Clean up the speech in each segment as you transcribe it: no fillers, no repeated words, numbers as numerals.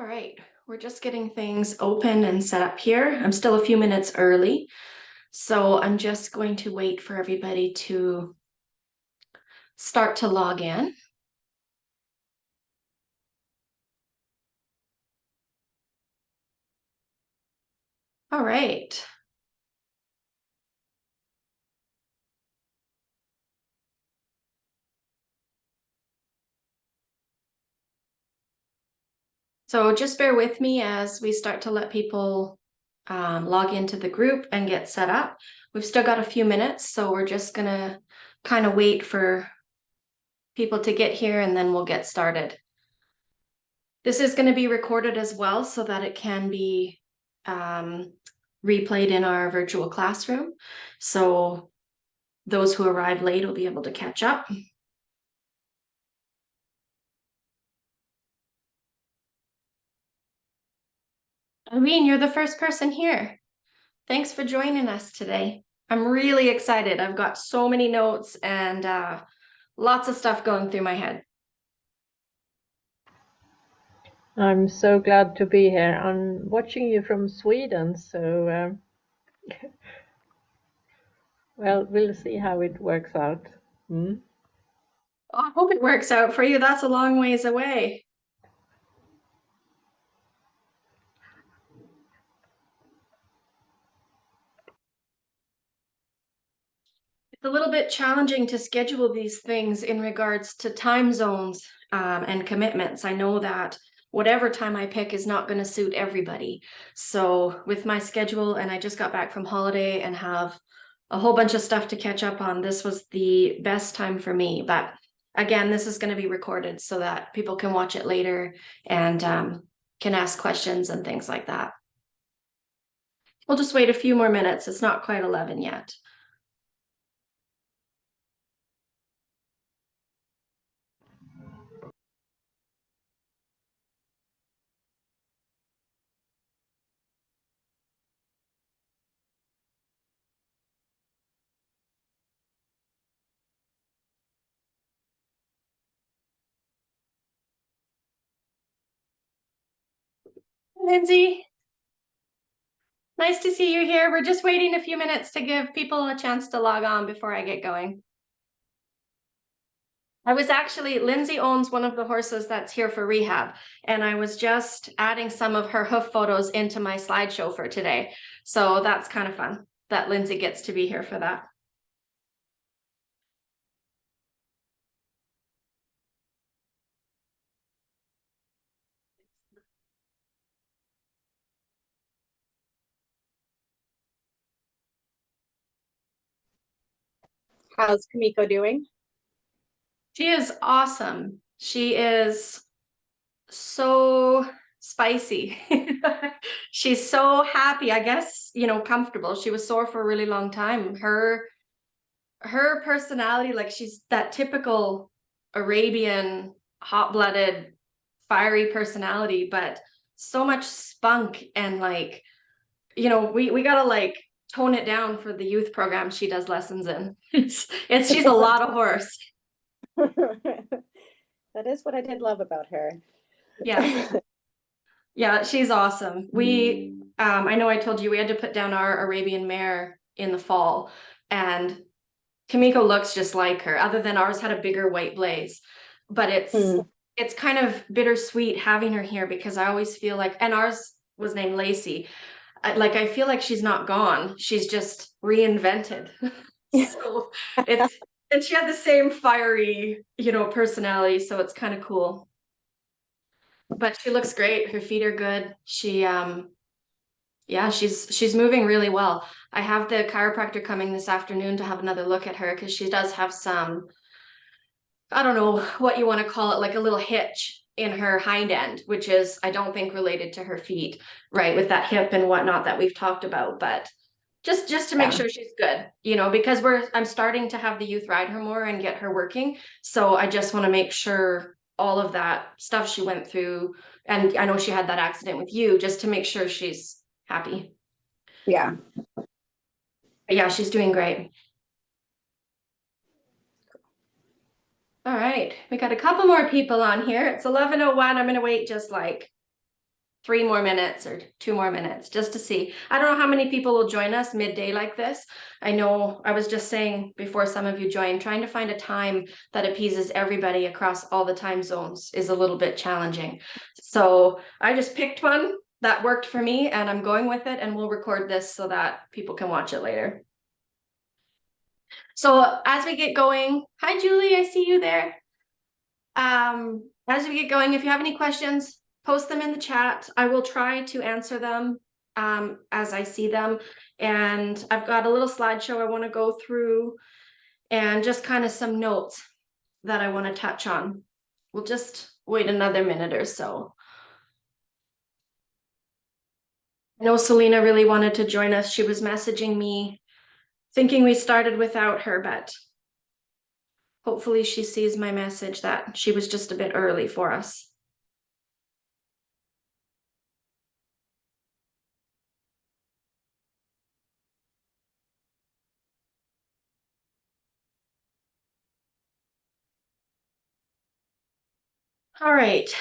All right, we're just getting things open and set up here. I'm still a few minutes early, so I'm just going to wait for everybody to start to log in. All right. So just bear with me as we start to let people log into the group and get set up. We've still got a few minutes, so we're just gonna kind of wait for people to get here and then we'll get started. This is going to be recorded as well so that it can be replayed in our virtual classroom. So those who arrive late will be able to catch up. Irene, you're the first person here. Thanks for joining us today. I'm really excited. I've got so many notes and lots of stuff going through my head. I'm so glad to be here. I'm watching you from Sweden, so well, we'll see how it works out. I hope it works out for you. That's a long ways away. It's a little bit challenging to schedule these things in regards to time zones and commitments. I know that whatever time I pick is not going to suit everybody. So with my schedule, and I just got back from holiday and have a whole bunch of stuff to catch up on, this was the best time for me. But again, this is going to be recorded so that people can watch it later and can ask questions and things like that. We'll just wait a few more minutes. It's not quite 11 yet. Lindsay, nice to see you here. We're just waiting a few minutes to give people a chance to log on before I get going. Lindsay owns one of the horses that's here for rehab, and I was just adding some of her hoof photos into my slideshow for today. So that's kind of fun that Lindsay gets to be here for that. How's Kamiko doing? She is awesome. She is so spicy. She's so happy, I guess, comfortable. She was sore for a really long time. Her personality, like she's that typical Arabian, hot-blooded, fiery personality, but so much spunk and like, we gotta like tone it down for the youth program she does lessons in. She's a lot of horse. That is what I did love about her. Yeah. Yeah, she's awesome. I know I told you we had to put down our Arabian mare in the fall, and Kamiko looks just like her, other than ours had a bigger white blaze. But it's kind of bittersweet having her here because I always feel like, and ours was named Lacey. I feel like she's not gone. She's just reinvented. So and she had the same fiery, personality. So it's kind of cool. But she looks great. Her feet are good. Yeah, she's moving really well. I have the chiropractor coming this afternoon to have another look at her because she does have some, I don't know what you want to call it, like a little hitch in her hind end, which is, I don't think related to her feet, right? With that hip and whatnot that we've talked about, but just to make sure she's good, because I'm starting to have the youth ride her more and get her working. So I just want to make sure all of that stuff she went through, and I know she had that accident with you, just to make sure she's happy. Yeah. But yeah, she's doing great. All right, we got a couple more people on here. It's 11:01. I'm going to wait just like 3 more minutes or 2 more minutes just to see. I don't know how many people will join us midday like this. I know I was just saying before some of you joined, trying to find a time that appeases everybody across all the time zones is a little bit challenging. So I just picked one that worked for me and I'm going with it, and we'll record this so that people can watch it later. So as we get going, hi Julie, I see you there. As we get going, if you have any questions, post them in the chat. I will try to answer them as I see them. And I've got a little slideshow I want to go through and just kind of some notes that I want to touch on. We'll just wait another minute or so. I know Selena really wanted to join us. She was messaging me thinking we started without her, but hopefully she sees my message that she was just a bit early for us. All right.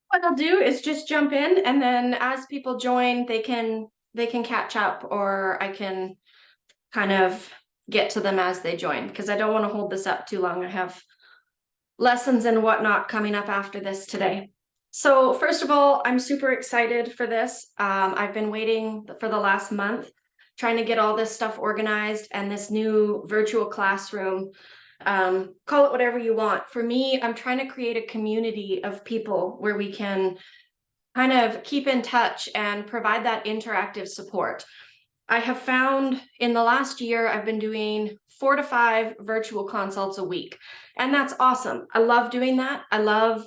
What I'll do is just jump in, and then as people join, they can catch up, or I can kind of get to them as they join, because I don't want to hold this up too long. I have lessons and whatnot coming up after this today. So first of all, I'm super excited for this. I've been waiting for the last month, trying to get all this stuff organized, and this new virtual classroom, call it whatever you want. For me, I'm trying to create a community of people where we can kind of keep in touch and provide that interactive support. I have found in the last year, I've been doing 4 to 5 virtual consults a week. And that's awesome. I love doing that. I love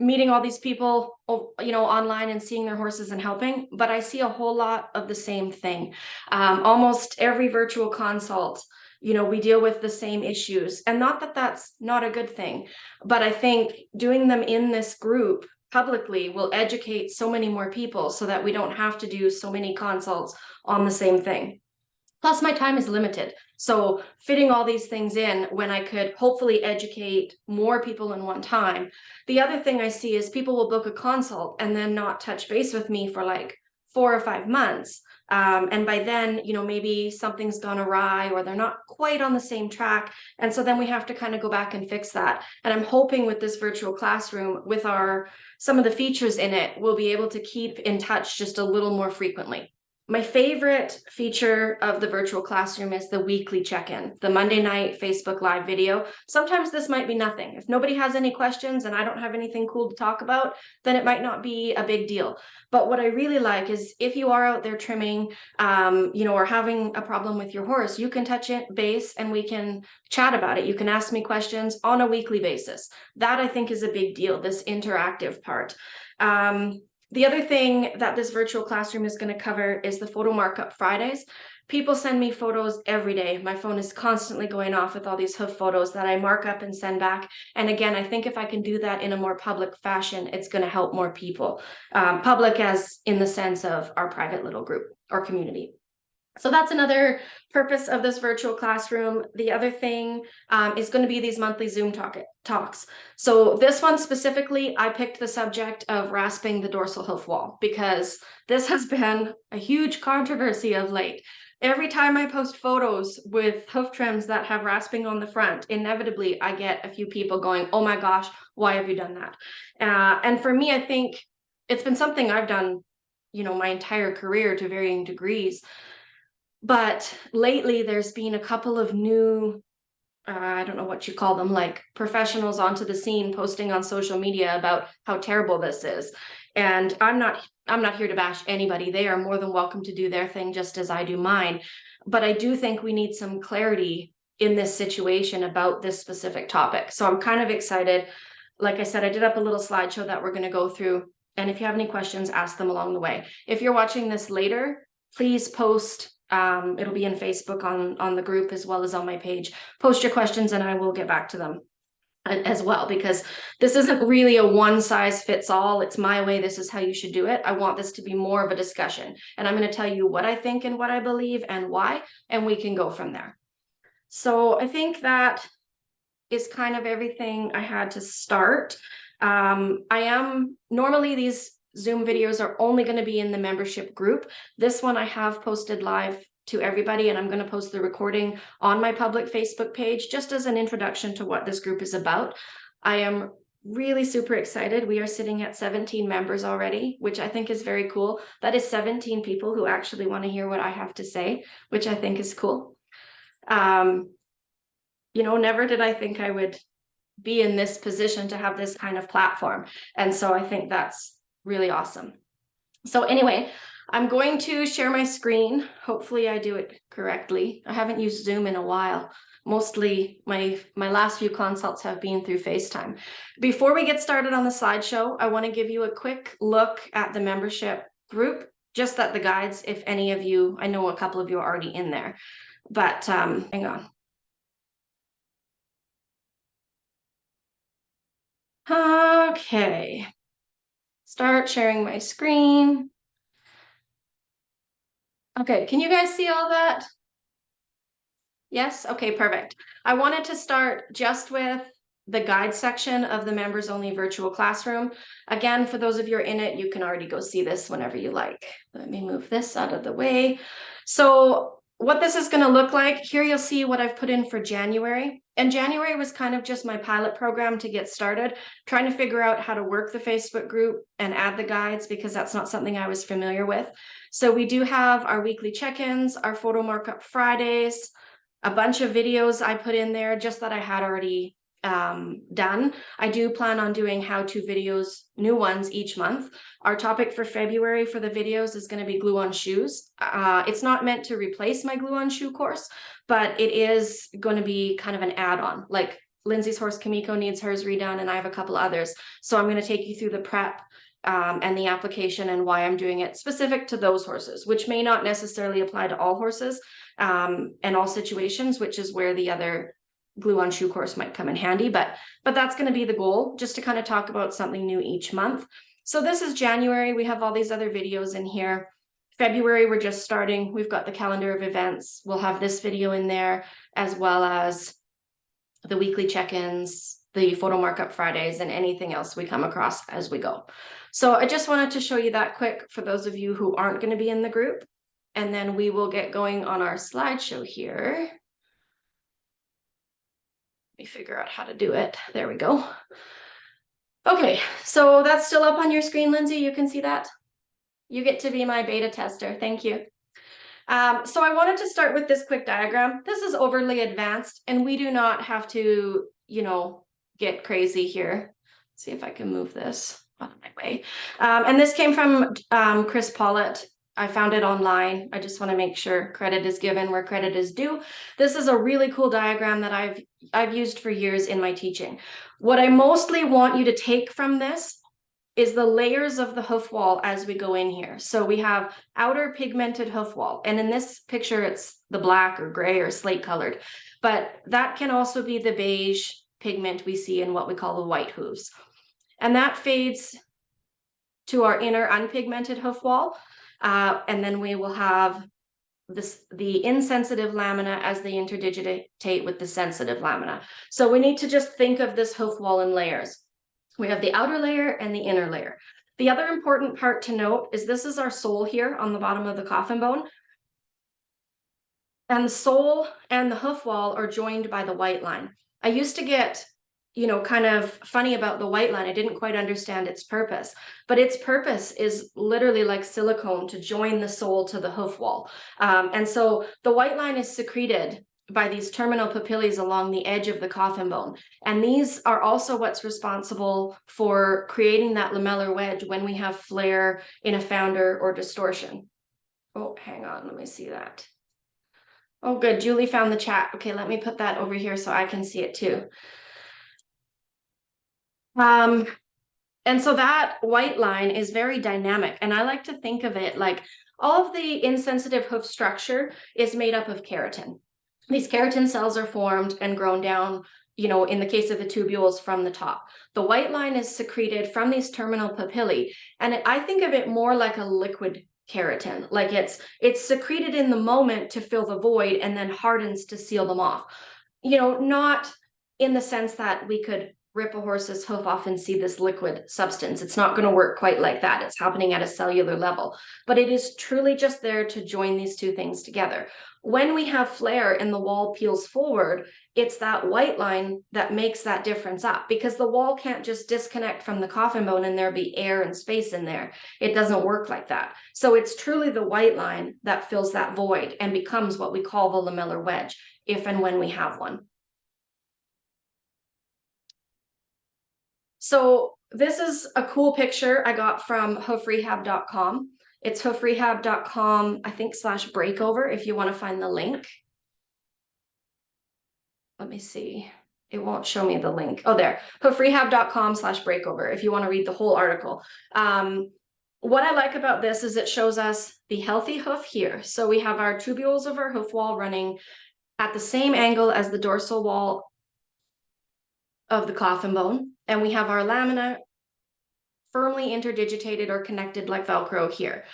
meeting all these people, online and seeing their horses and helping. But I see a whole lot of the same thing. Almost every virtual consult, we deal with the same issues. And not that that's not a good thing, but I think doing them in this group publicly will educate so many more people so that we don't have to do so many consults on the same thing. Plus, my time is limited. So fitting all these things in when I could hopefully educate more people in one time. The other thing I see is people will book a consult and then not touch base with me for like 4 or 5 months. And by then, maybe something's gone awry or they're not quite on the same track. And so then we have to kind of go back and fix that. And I'm hoping with this virtual classroom, with some of the features in it, we'll be able to keep in touch just a little more frequently. My favorite feature of the virtual classroom is the weekly check-in, the Monday night Facebook Live video. Sometimes this might be nothing. If nobody has any questions and I don't have anything cool to talk about, then it might not be a big deal. But what I really like is if you are out there trimming, or having a problem with your horse, you can touch base and we can chat about it. You can ask me questions on a weekly basis. That I think is a big deal, this interactive part. The other thing that this virtual classroom is going to cover is the photo markup Fridays. People send me photos every day. My phone is constantly going off with all these hoof photos that I mark up and send back. And again, I think if I can do that in a more public fashion, it's going to help more people. Public as in the sense of our private little group or community. So that's another purpose of this virtual classroom. The other thing is going to be these monthly Zoom talks. So this one specifically, I picked the subject of rasping the dorsal hoof wall because this has been a huge controversy of late. Every time I post photos with hoof trims that have rasping on the front, inevitably I get a few people going, oh my gosh, why have you done that? And for me, I think it's been something I've done, my entire career to varying degrees. But lately there's been a couple of new, I don't know what you call them, like professionals onto the scene posting on social media about how terrible this is. And I'm not here to bash anybody. They are more than welcome to do their thing just as I do mine. But I do think we need some clarity in this situation about this specific topic. So I'm kind of excited. Like I said, I did up a little slideshow that we're going to go through. And if you have any questions, ask them along the way. If you're watching this later, please post It'll be in Facebook on the group as well as on my page. Post your questions and I will get back to them as well, because this isn't really a one size fits all. It's my way. This is how you should do it. I want this to be more of a discussion, and I'm going to tell you what I think and what I believe and why, and we can go from there. So I think that is kind of everything I had to start. Normally these Zoom videos are only going to be in the membership group. This one I have posted live to everybody, and I'm going to post the recording on my public Facebook page just as an introduction to what this group is about. I am really super excited. We are sitting at 17 members already, which I think is very cool. That is 17 people who actually want to hear what I have to say, which I think is cool. You know, never did I think I would be in this position to have this kind of platform. And so I think that's really awesome. So anyway, I'm going to share my screen. Hopefully I do it correctly. I haven't used Zoom in a while. Mostly my last few consults have been through FaceTime. Before we get started on the slideshow, I want to give you a quick look at the membership group, just at the guides. If any of you, I know a couple of you are already in there, but hang on. Okay, start sharing my screen. Okay, can you guys see all that? Yes, okay, perfect. I wanted to start just with the guide section of the members only virtual classroom. Again, for those of you who are in it, you can already go see this whenever you like. Let me move this out of the way. So what this is going to look like, here you'll see what I've put in for January. And January was kind of just my pilot program to get started, trying to figure out how to work the Facebook group and add the guides, because that's not something I was familiar with. So we do have our weekly check-ins, our photo markup Fridays, a bunch of videos I put in there just that I had already done. I do plan on doing how-to videos, new ones each month. Our topic for February for the videos is going to be glue on shoes. It's not meant to replace my glue on shoe course, but it is going to be kind of an add-on. Like Lindsay's horse Kimiko needs hers redone, and I have a couple others. So I'm going to take you through the prep and the application and why I'm doing it specific to those horses, which may not necessarily apply to all horses and all situations, which is where the other glue on shoe course might come in handy, but that's going to be the goal, just to kind of talk about something new each month. So this is January. We have all these other videos in here. February, we're just starting. We've got the calendar of events. We'll have this video in there, as well as the weekly check-ins, the photo markup Fridays, and anything else we come across as we go. So I just wanted to show you that quick for those of you who aren't going to be in the group, and then we will get going on our slideshow here. Let me figure out how to do it. There we go. Okay, so that's still up on your screen, Lindsay. You can see that. You get to be my beta tester. Thank you. So I wanted to start with this quick diagram. This is overly advanced, and we do not have to, you know, get crazy here. Let's see if I can move this out of my way. And this came from Chris Pollitt. I found it online. I just want to make sure credit is given where credit is due. This is a really cool diagram that I've used for years in my teaching. What I mostly want you to take from this is the layers of the hoof wall as we go in here. So we have outer pigmented hoof wall, and in this picture it's the black or gray or slate colored, but that can also be the beige pigment we see in what we call the white hooves. And that fades to our inner unpigmented hoof wall. And then we will have the insensitive lamina as they interdigitate with the sensitive lamina. So we need to just think of this hoof wall in layers. We have the outer layer and the inner layer. The other important part to note is this is our sole here on the bottom of the coffin bone. And the sole and the hoof wall are joined by the white line. I used to get, you know, kind of funny about the white line. I didn't quite understand its purpose, but its purpose is literally like silicone to join the sole to the hoof wall. And so the white line is secreted by these terminal papillae along the edge of the coffin bone. And these are also what's responsible for creating that lamellar wedge when we have flare in a founder or distortion. Oh, hang on, let me see that. Oh, good, Julie found the chat. Okay, let me put that over here so I can see it too. And so that white line is very dynamic, and I like to think of it like All of the insensitive hoof structure is made up of keratin. These keratin cells are formed and grown down, in the case of the tubules, from the top. The white line is secreted from these terminal papillae, and I think of it more like a liquid keratin, like it's secreted in the moment to fill the void and then hardens to seal them off. Not in the sense that we could rip a horse's hoof off and see this liquid substance. It's not going to work quite like that. It's happening at a cellular level, but it is truly just there to join these two things together. When we have flare and the wall peels forward, it's that white line that makes that difference up, because the wall can't just disconnect from the coffin bone and there be air and space in there. It doesn't work like that. So it's truly the white line that fills that void and becomes what we call the lamellar wedge, if and when we have one. So this is a cool picture I got from hoofrehab.com. It's hoofrehab.com, I think, /breakover, if you want to find the link. Let me see. It won't show me the link. Oh, there. hoofrehab.com /breakover, if you want to read the whole article. What I like about this is it shows us the healthy hoof here. So we have our tubules of our hoof wall running at the same angle as the dorsal wall of the coffin bone, and we have our lamina firmly interdigitated or connected like Velcro here.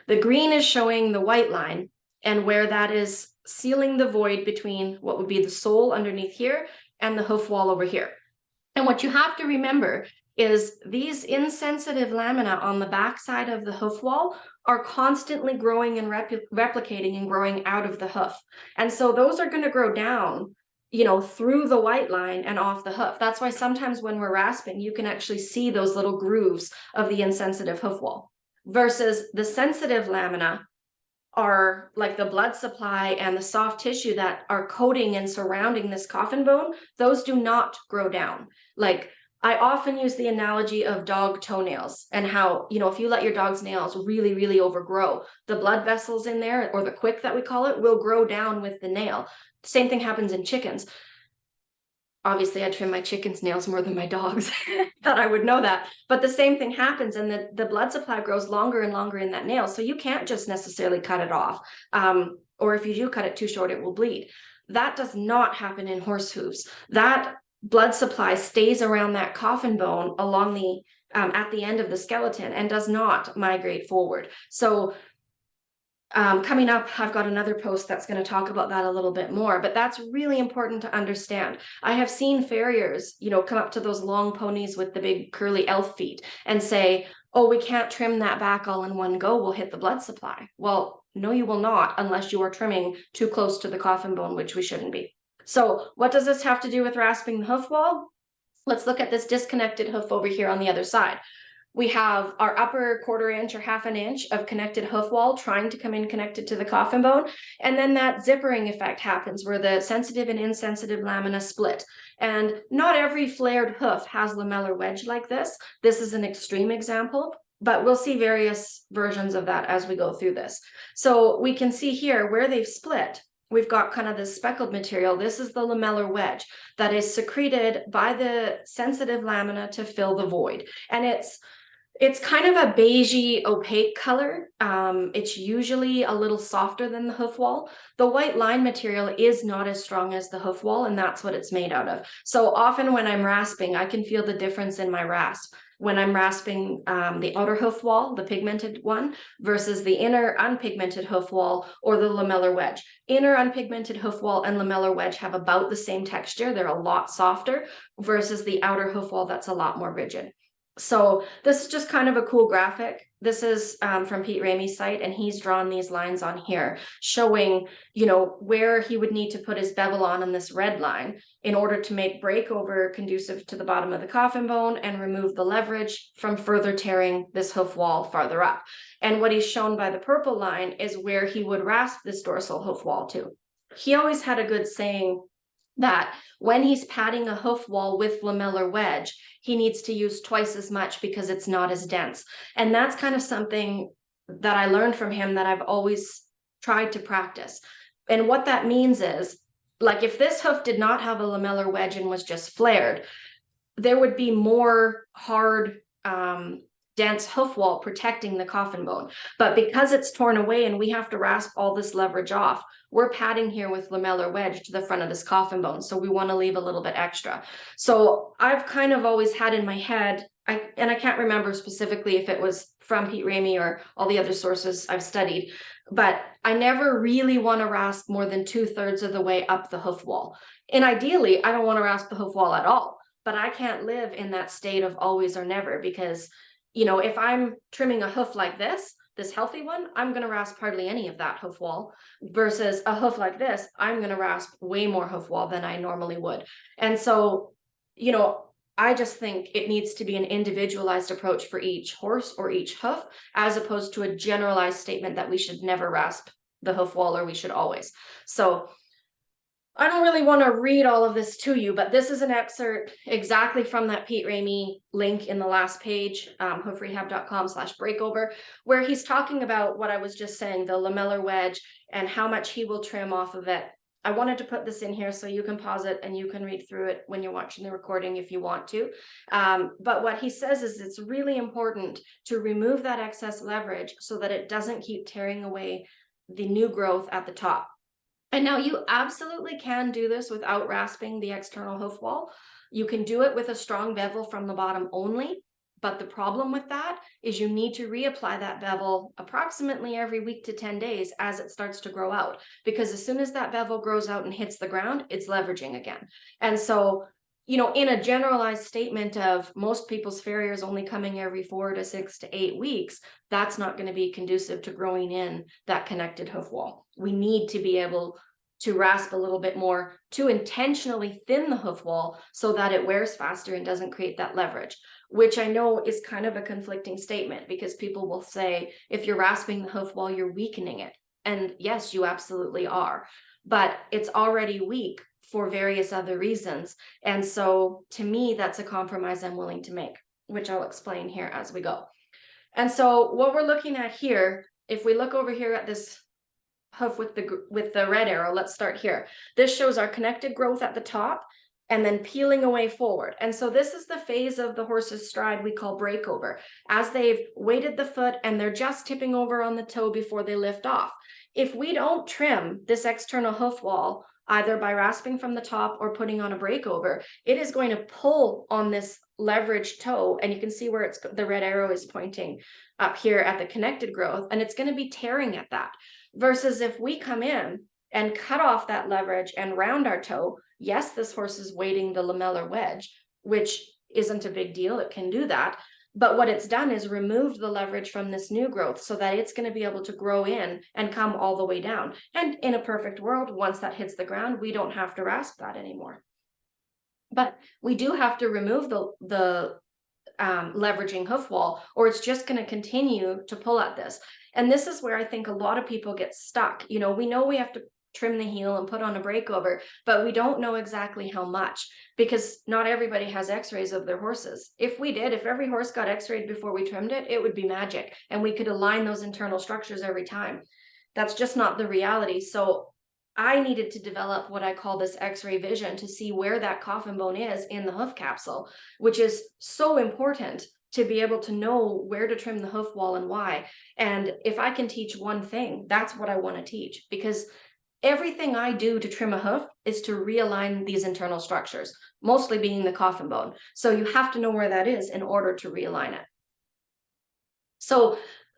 The green is showing the white line and where that is sealing the void between what would be the sole underneath here and the hoof wall over here. And what you have to remember is these insensitive lamina on the back side of the hoof wall are constantly growing and replicating and growing out of the hoof. And so those are going to grow down, through the white line and off the hoof. That's why sometimes when we're rasping, you can actually see those little grooves of the insensitive hoof wall, versus the sensitive lamina are like the blood supply and the soft tissue that are coating and surrounding this coffin bone. Those do not grow down. Like, I often use the analogy of dog toenails and how, if you let your dog's nails really, really overgrow, the blood vessels in there, or the quick that we call it, will grow down with the nail. Same thing happens in chickens. Obviously, I trim my chicken's nails more than my dog's. Thought I would know that. But the same thing happens, and the blood supply grows longer and longer in that nail. So you can't just necessarily cut it off. Or if you do cut it too short, it will bleed. That does not happen in horse hooves. That blood supply stays around that coffin bone along the at the end of the skeleton and does not migrate forward. So coming up, I've got another post that's going to talk about that a little bit more, but that's really important to understand. I have seen farriers, come up to those long ponies with the big curly elf feet and say, oh, we can't trim that back all in one go, we'll hit the blood supply. Well, no, you will not, unless you are trimming too close to the coffin bone, which we shouldn't be. So what does this have to do with rasping the hoof wall? Let's look at this disconnected hoof over here on the other side. We have our upper 1/4 inch or 1/2 inch of connected hoof wall trying to come in connected to the coffin bone. And then that zippering effect happens where the sensitive and insensitive lamina split. And not every flared hoof has lamellar wedge like this. This is an extreme example, but we'll see various versions of that as we go through this. So we can see here where they've split. We've got kind of this speckled material. This is the lamellar wedge that is secreted by the sensitive lamina to fill the void. And it's kind of a beigey, opaque color. It's usually a little softer than the hoof wall. The white line material is not as strong as the hoof wall, and that's what it's made out of. So often when I'm rasping, I can feel the difference in my rasp when I'm rasping the outer hoof wall, the pigmented one, versus the inner unpigmented hoof wall or the lamellar wedge. Inner unpigmented hoof wall and lamellar wedge have about the same texture. They're a lot softer versus the outer hoof wall that's a lot more rigid. So this is just kind of a cool graphic. This is from Pete Ramey's site, and he's drawn these lines on here showing, where he would need to put his bevel on this red line in order to make breakover conducive to the bottom of the coffin bone and remove the leverage from further tearing this hoof wall farther up. And what he's shown by the purple line is where he would rasp this dorsal hoof wall to. He always had a good saying that when he's padding a hoof wall with lamellar wedge, he needs to use twice as much because it's not as dense. And that's kind of something that I learned from him that I've always tried to practice. And what that means is, like, if this hoof did not have a lamellar wedge and was just flared, there would be more hard dense hoof wall protecting the coffin bone. But because it's torn away and we have to rasp all this leverage off, we're padding here with lamellar wedge to the front of this coffin bone. So we want to leave a little bit extra. So I've kind of always had in my head, and I can't remember specifically if it was from Pete Ramey or all the other sources I've studied, but I never really want to rasp more than 2/3 of the way up the hoof wall. And ideally, I don't want to rasp the hoof wall at all, but I can't live in that state of always or never, because if I'm trimming a hoof like this healthy one, I'm going to rasp hardly any of that hoof wall, versus a hoof like this, I'm going to rasp way more hoof wall than I normally would. And so, I just think it needs to be an individualized approach for each horse or each hoof, as opposed to a generalized statement that we should never rasp the hoof wall or we should always. So I don't really want to read all of this to you, but this is an excerpt exactly from that Pete Ramey link in the last page, hoofrehab.com/breakover, where he's talking about what I was just saying, the lamellar wedge and how much he will trim off of it. I wanted to put this in here so you can pause it and you can read through it when you're watching the recording if you want to. But what he says is it's really important to remove that excess leverage so that it doesn't keep tearing away the new growth at the top. And now you absolutely can do this without rasping the external hoof wall. You can do it with a strong bevel from the bottom only. But the problem with that is you need to reapply that bevel approximately every week to 10 days as it starts to grow out. Because as soon as that bevel grows out and hits the ground, it's leveraging again. And so, in a generalized statement of most people's farriers only coming every 4 to 6 to 8 weeks, that's not going to be conducive to growing in that connected hoof wall. We need to be able to rasp a little bit more to intentionally thin the hoof wall so that it wears faster and doesn't create that leverage, which I know is kind of a conflicting statement, because people will say, if you're rasping the hoof wall, you're weakening it. And yes, you absolutely are, but it's already weak for various other reasons. And so to me, that's a compromise I'm willing to make, which I'll explain here as we go. And so what we're looking at here, if we look over here at this hoof with the red arrow, let's start here. This shows our connected growth at the top and then peeling away forward. And so this is the phase of the horse's stride we call breakover, as they've weighted the foot and they're just tipping over on the toe before they lift off. If we don't trim this external hoof wall, either by rasping from the top or putting on a breakover, it is going to pull on this leveraged toe. And you can see where the red arrow is pointing up here at the connected growth, and it's going to be tearing at that. Versus if we come in and cut off that leverage and round our toe, yes, this horse is weighting the lamellar wedge, which isn't a big deal. It can do that. But what it's done is removed the leverage from this new growth so that it's going to be able to grow in and come all the way down. And in a perfect world, once that hits the ground, we don't have to rasp that anymore. But we do have to remove the leveraging hoof wall, or it's just going to continue to pull at this. And this is where I think a lot of people get stuck. We know we have to trim the heel and put on a breakover, but we don't know exactly how much, because not everybody has x-rays of their horses. If we did, if every horse got x-rayed before we trimmed it, it would be magic, and we could align those internal structures every time. That's just not the reality. So I needed to develop what I call this x-ray vision to see where that coffin bone is in the hoof capsule, which is so important to be able to know where to trim the hoof wall and why. And if I can teach one thing, that's what I want to teach, because everything I do to trim a hoof is to realign these internal structures, mostly being the coffin bone. So you have to know where that is in order to realign it. So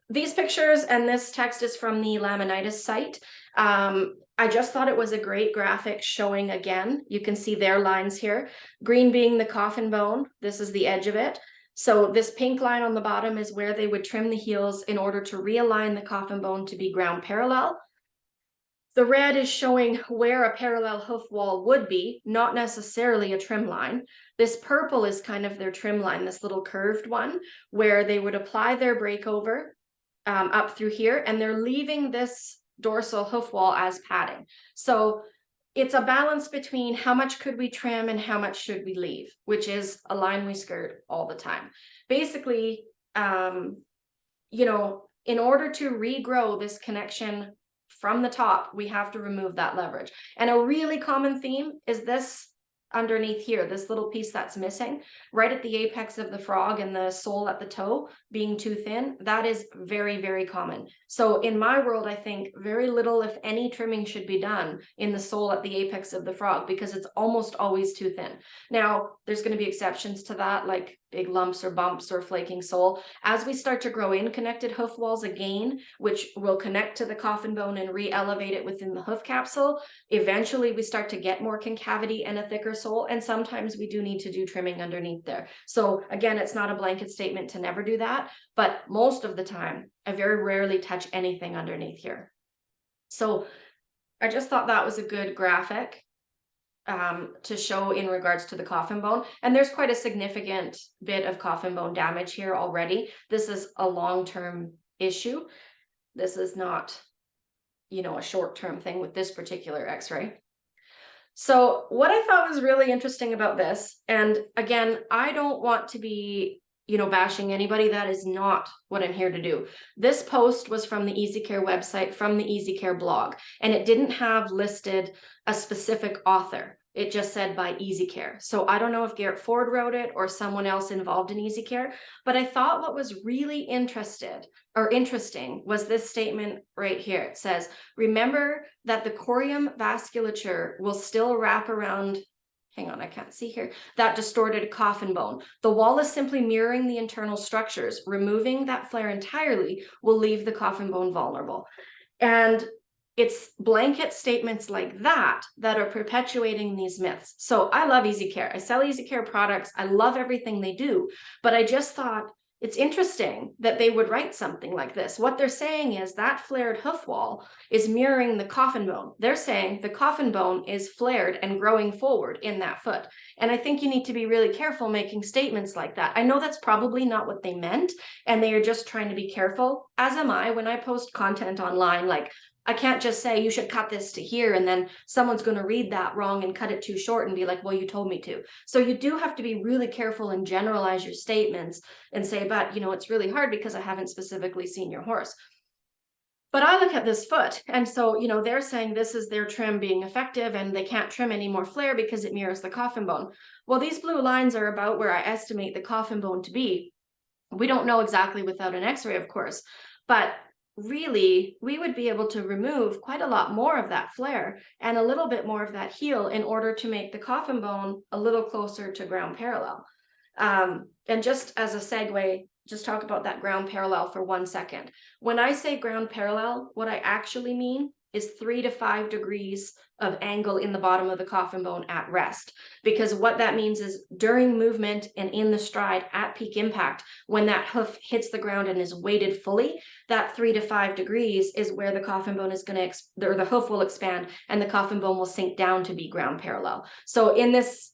these pictures and this text is from the laminitis site. I just thought it was a great graphic showing, again, you can see their lines here, green being the coffin bone. This is the edge of it. So this pink line on the bottom is where they would trim the heels in order to realign the coffin bone to be ground parallel. The red is showing where a parallel hoof wall would be, not necessarily a trim line. This purple is kind of their trim line, this little curved one, where they would apply their breakover up through here, and they're leaving this dorsal hoof wall as padding. So it's a balance between how much could we trim and how much should we leave, which is a line we skirt all the time. Basically, in order to regrow this connection from the top, we have to remove that leverage. And a really common theme is this underneath here, this little piece that's missing, right at the apex of the frog and the sole at the toe being too thin, that is very, very common. So in my world, I think very little, if any, trimming should be done in the sole at the apex of the frog because it's almost always too thin. Now, there's going to be exceptions to that, like big lumps or bumps or flaking sole. As we start to grow in connected hoof walls again, which will connect to the coffin bone and re-elevate it within the hoof capsule, eventually we start to get more concavity and a thicker sole, and sometimes we do need to do trimming underneath there. So again, it's not a blanket statement to never do that, but most of the time, I very rarely touch anything underneath here. So I just thought that was a good graphic to show in regards to the coffin bone. And there's quite a significant bit of coffin bone damage here already. This is a long-term issue. This is not, you know, a short-term thing with this particular x-ray. So what I thought was really interesting about this, and again, I don't want to be, you know, bashing anybody. That is not what I'm here to do. This post was from the EasyCare website, from the EasyCare blog, and it didn't have listed a specific author. It just said by EasyCare. So I don't know if Garrett Ford wrote it or someone else involved in EasyCare, but I thought what was really interesting was this statement right here. It says, remember that the corium vasculature will still wrap around, hang on, I can't see here, that distorted coffin bone. The wall is simply mirroring the internal structures. Removing that flare entirely will leave the coffin bone vulnerable. And it's blanket statements like that that are perpetuating these myths. So I love EasyCare. I sell EasyCare products. I love everything they do. But I just thought it's interesting that they would write something like this. What they're saying is that flared hoof wall is mirroring the coffin bone. They're saying the coffin bone is flared and growing forward in that foot. And I think you need to be really careful making statements like that. I know that's probably not what they meant, and they are just trying to be careful, as am I when I post content online. Like, I can't just say you should cut this to here and then someone's going to read that wrong and cut it too short and be like, well, you told me to. So you do have to be really careful and generalize your statements and say, but you know, it's really hard because I haven't specifically seen your horse. But I look at this foot, and so, you know, they're saying this is their trim being effective and they can't trim any more flare because it mirrors the coffin bone. Well, these blue lines are about where I estimate the coffin bone to be. We don't know exactly without an x-ray, of course, but really, we would be able to remove quite a lot more of that flare and a little bit more of that heel in order to make the coffin bone a little closer to ground parallel. And just as a segue, just talk about that ground parallel for 1 second. When I say ground parallel, what I actually mean is 3 to 5 degrees of angle in the bottom of the coffin bone at rest. Because what that means is during movement and in the stride at peak impact, when that hoof hits the ground and is weighted fully, that 3 to 5 degrees is where the coffin bone is going to, or the hoof will expand and the coffin bone will sink down to be ground parallel. So in this,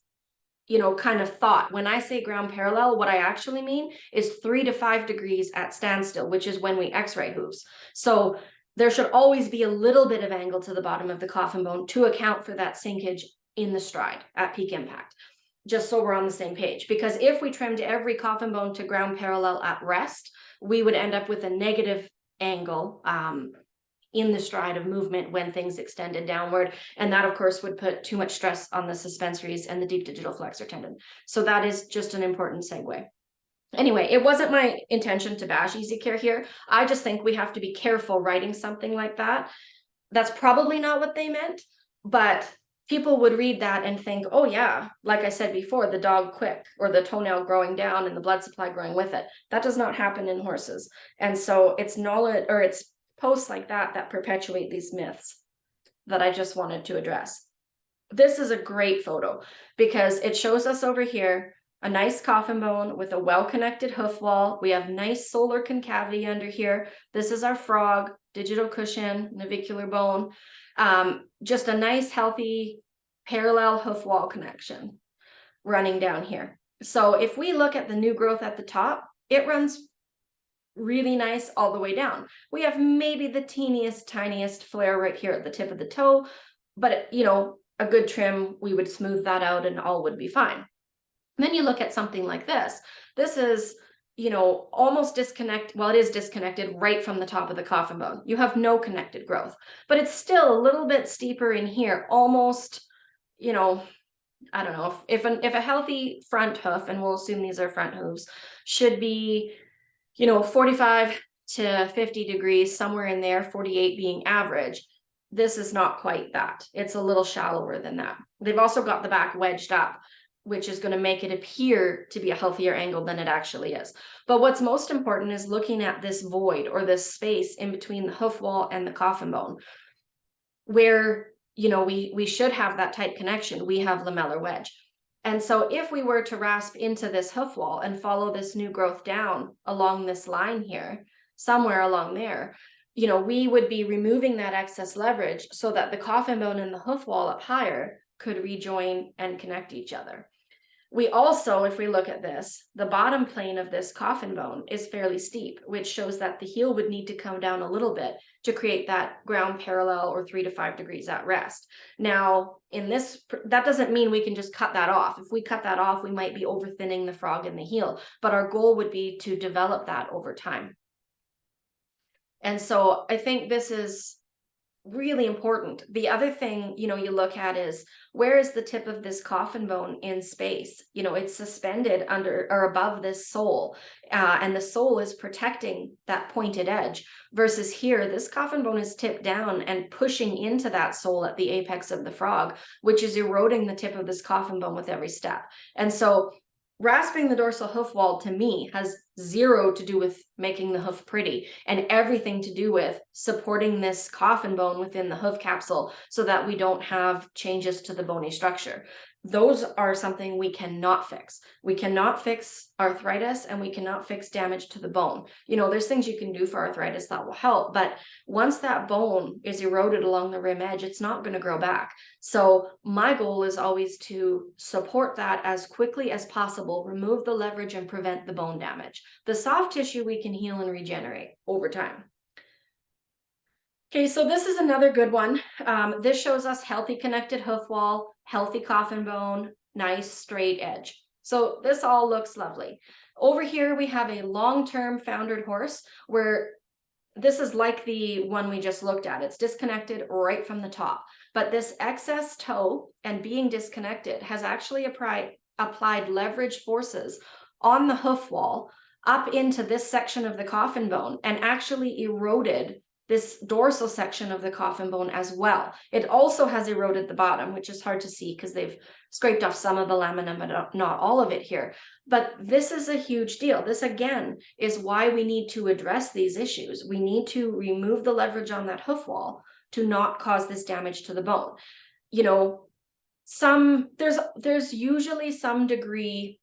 you know, kind of thought, when I say ground parallel, what I actually mean is 3 to 5 degrees at standstill, which is when we x-ray hooves. So there should always be a little bit of angle to the bottom of the coffin bone to account for that sinkage in the stride at peak impact, just so we're on the same page. Because if we trimmed every coffin bone to ground parallel at rest, we would end up with a negative angle in the stride of movement when things extended downward. And that, of course, would put too much stress on the suspensories and the deep digital flexor tendon. So that is just an important segue. Anyway, it wasn't my intention to bash EasyCare here. I just think we have to be careful writing something like that. That's probably not what they meant, but people would read that and think, oh yeah, like I said before, the dog quick or the toenail growing down and the blood supply growing with it. That does not happen in horses. And so it's knowledge, or it's posts like that perpetuate these myths that I just wanted to address. This is a great photo because it shows us over here a nice coffin bone with a well-connected hoof wall. We have nice solar concavity under here. This is our frog, digital cushion, navicular bone. Just a nice, healthy, parallel hoof wall connection running down here. So if we look at the new growth at the top, it runs really nice all the way down. We have maybe the teeniest, tiniest flare right here at the tip of the toe, but you know, a good trim, we would smooth that out and all would be fine. And then you look at something like this. This is, you know, almost disconnected. Well, it is disconnected right from the top of the coffin bone. You have no connected growth, but it's still a little bit steeper in here, almost, you know, I don't know, if a healthy front hoof, and we'll assume these are front hooves, should be, 45 to 50 degrees, somewhere in there, 48 being average. This is not quite that. It's a little shallower than that. They've also got the back wedged up, which is going to make it appear to be a healthier angle than it actually is. But what's most important is looking at this void, or this space in between the hoof wall and the coffin bone, where we should have that tight connection. We have lamellar wedge. And so if we were to rasp into this hoof wall and follow this new growth down along this line here, somewhere along there, we would be removing that excess leverage so that the coffin bone and the hoof wall up higher could rejoin and connect each other. We also, if we look at this, the bottom plane of this coffin bone is fairly steep, which shows that the heel would need to come down a little bit to create that ground parallel, or 3 to 5 degrees at rest. Now, that doesn't mean we can just cut that off. If we cut that off, we might be over thinning the frog in the heel, but our goal would be to develop that over time. And so I think this is really important. The other thing, you look at is, where is the tip of this coffin bone in space? It's suspended under or above this sole, and the sole is protecting that pointed edge, versus here, this coffin bone is tipped down and pushing into that sole at the apex of the frog, which is eroding the tip of this coffin bone with every step. And so rasping the dorsal hoof wall, to me, has zero to do with making the hoof pretty, and everything to do with supporting this coffin bone within the hoof capsule so that we don't have changes to the bony structure. Those are something we cannot fix. We cannot fix arthritis, and we cannot fix damage to the bone. There's things you can do for arthritis that will help, but once that bone is eroded along the rim edge, it's not going to grow back. So my goal is always to support that as quickly as possible, remove the leverage, and prevent the bone damage. The soft tissue we can heal and regenerate over time. Okay, so this is another good one. This shows us healthy connected hoof wall, healthy coffin bone, nice straight edge. So this all looks lovely. Over here, we have a long-term foundered horse, where this is like the one we just looked at. It's disconnected right from the top, but this excess toe and being disconnected has actually applied leverage forces on the hoof wall up into this section of the coffin bone, and actually eroded this dorsal section of the coffin bone as well. It also has eroded the bottom, which is hard to see because they've scraped off some of the lamina, but not all of it here. But this is a huge deal. This, again, is why we need to address these issues. We need to remove the leverage on that hoof wall to not cause this damage to the bone. There's usually some degree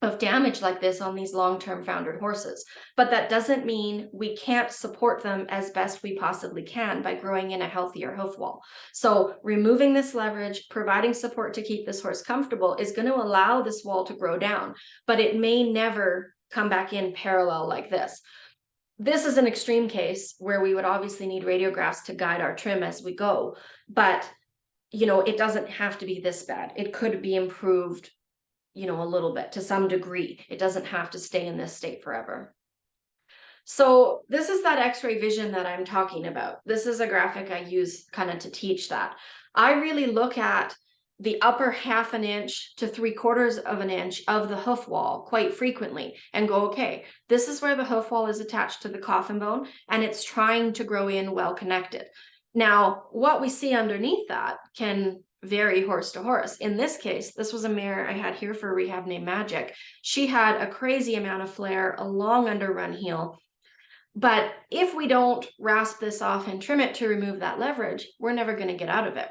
of damage like this on these long-term foundered horses, but that doesn't mean we can't support them as best we possibly can by growing in a healthier hoof wall. So removing this leverage, providing support to keep this horse comfortable, is going to allow this wall to grow down, but it may never come back in parallel like this. This is an extreme case where we would obviously need radiographs to guide our trim as we go, but it doesn't have to be this bad. It could be improved a little bit to some degree. It doesn't have to stay in this state forever. So this is that X-ray vision that I'm talking about. This is a graphic I use kind of to teach that. I really look at the upper 1/2 inch to 3/4 of an inch of the hoof wall quite frequently and go, okay, this is where the hoof wall is attached to the coffin bone, and it's trying to grow in well connected. Now, what we see underneath that can vary horse to horse. In this case, this was a mare I had here for rehab named Magic. She had a crazy amount of flare, a long underrun heel. But if we don't rasp this off and trim it to remove that leverage, we're never going to get out of it.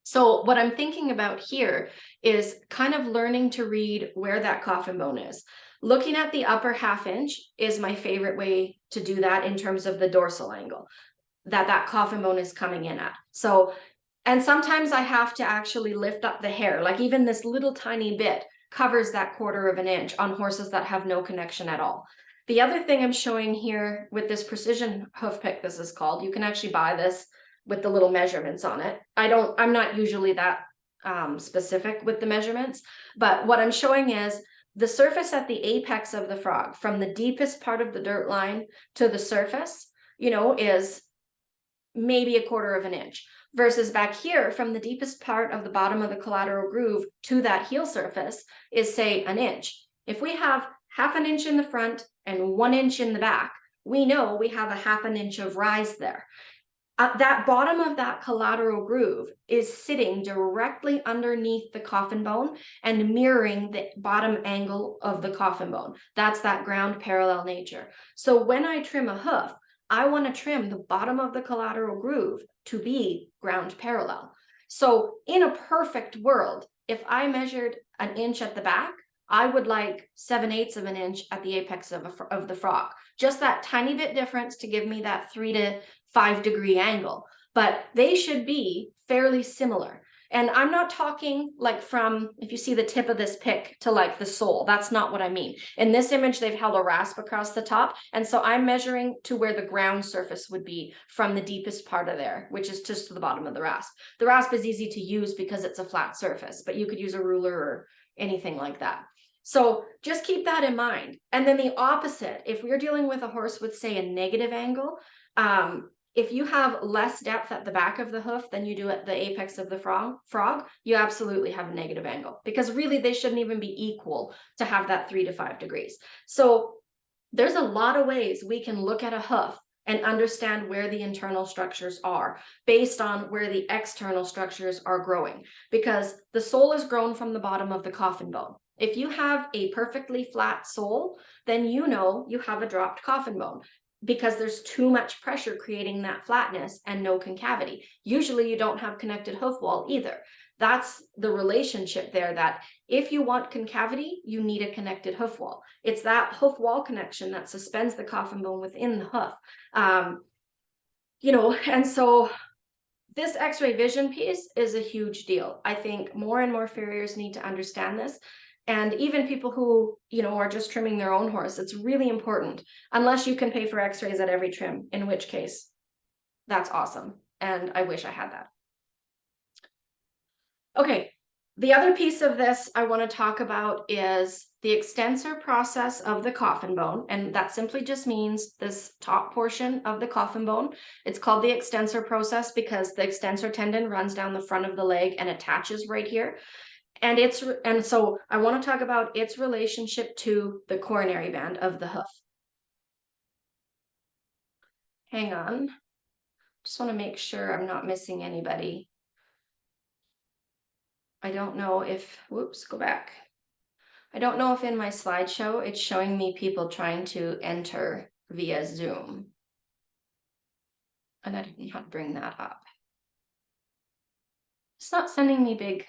So what I'm thinking about here is kind of learning to read where that coffin bone is. Looking at the upper 1/2 inch is my favorite way to do that in terms of the dorsal angle that coffin bone is coming in at. So, and sometimes I have to actually lift up the hair, like even this little tiny bit covers that 1/4 of an inch on horses that have no connection at all. The other thing I'm showing here with this precision hoof pick, this is called, you can actually buy this with the little measurements on it. I'm not usually that specific with the measurements, but what I'm showing is the surface at the apex of the frog, from the deepest part of the dirt line to the surface, is maybe 1/4 of an inch. Versus back here, from the deepest part of the bottom of the collateral groove to that heel surface is, say, an inch. If we have 1/2 inch in the front and 1 inch in the back, we know we have a 1/2 inch of rise there. That bottom of that collateral groove is sitting directly underneath the coffin bone and mirroring the bottom angle of the coffin bone. That's that ground parallel nature. So when I trim a hoof, I want to trim the bottom of the collateral groove to be ground parallel. So in a perfect world, if I measured an inch at the back, I would like 7/8 of an inch at the apex of the frog. Just that tiny bit difference to give me that 3 to 5 degree angle, but they should be fairly similar. And I'm not talking like from, if you see the tip of this pick to like the sole, that's not what I mean. In this image, they've held a rasp across the top. And so I'm measuring to where the ground surface would be from the deepest part of there, which is just to the bottom of the rasp. The rasp is easy to use because it's a flat surface, but you could use a ruler or anything like that. So just keep that in mind. And then the opposite, if we're dealing with a horse with, say, a negative angle, if you have less depth at the back of the hoof than you do at the apex of the frog, you absolutely have a negative angle, because really they shouldn't even be equal to have that 3 to 5 degrees. So there's a lot of ways we can look at a hoof and understand where the internal structures are based on where the external structures are growing, because the sole is grown from the bottom of the coffin bone. If you have a perfectly flat sole, then you know you have a dropped coffin bone, because there's too much pressure creating that flatness and no concavity. Usually you don't have connected hoof wall either. That's the relationship there, that if you want concavity, you need a connected hoof wall. It's that hoof wall connection that suspends the coffin bone within the hoof. And so this X-ray vision piece is a huge deal. I think more and more farriers need to understand this. And even people who, are just trimming their own horse, it's really important, unless you can pay for X-rays at every trim, in which case that's awesome. And I wish I had that. Okay, the other piece of this I want to talk about is the extensor process of the coffin bone. And that simply just means this top portion of the coffin bone. It's called the extensor process because the extensor tendon runs down the front of the leg and attaches right here. And so I want to talk about its relationship to the coronary band of the hoof. Hang on. Just want to make sure I'm not missing anybody. I don't know if, whoops, go back. I don't know if in my slideshow it's showing me people trying to enter via Zoom. And I didn't know how to bring that up. It's not sending me big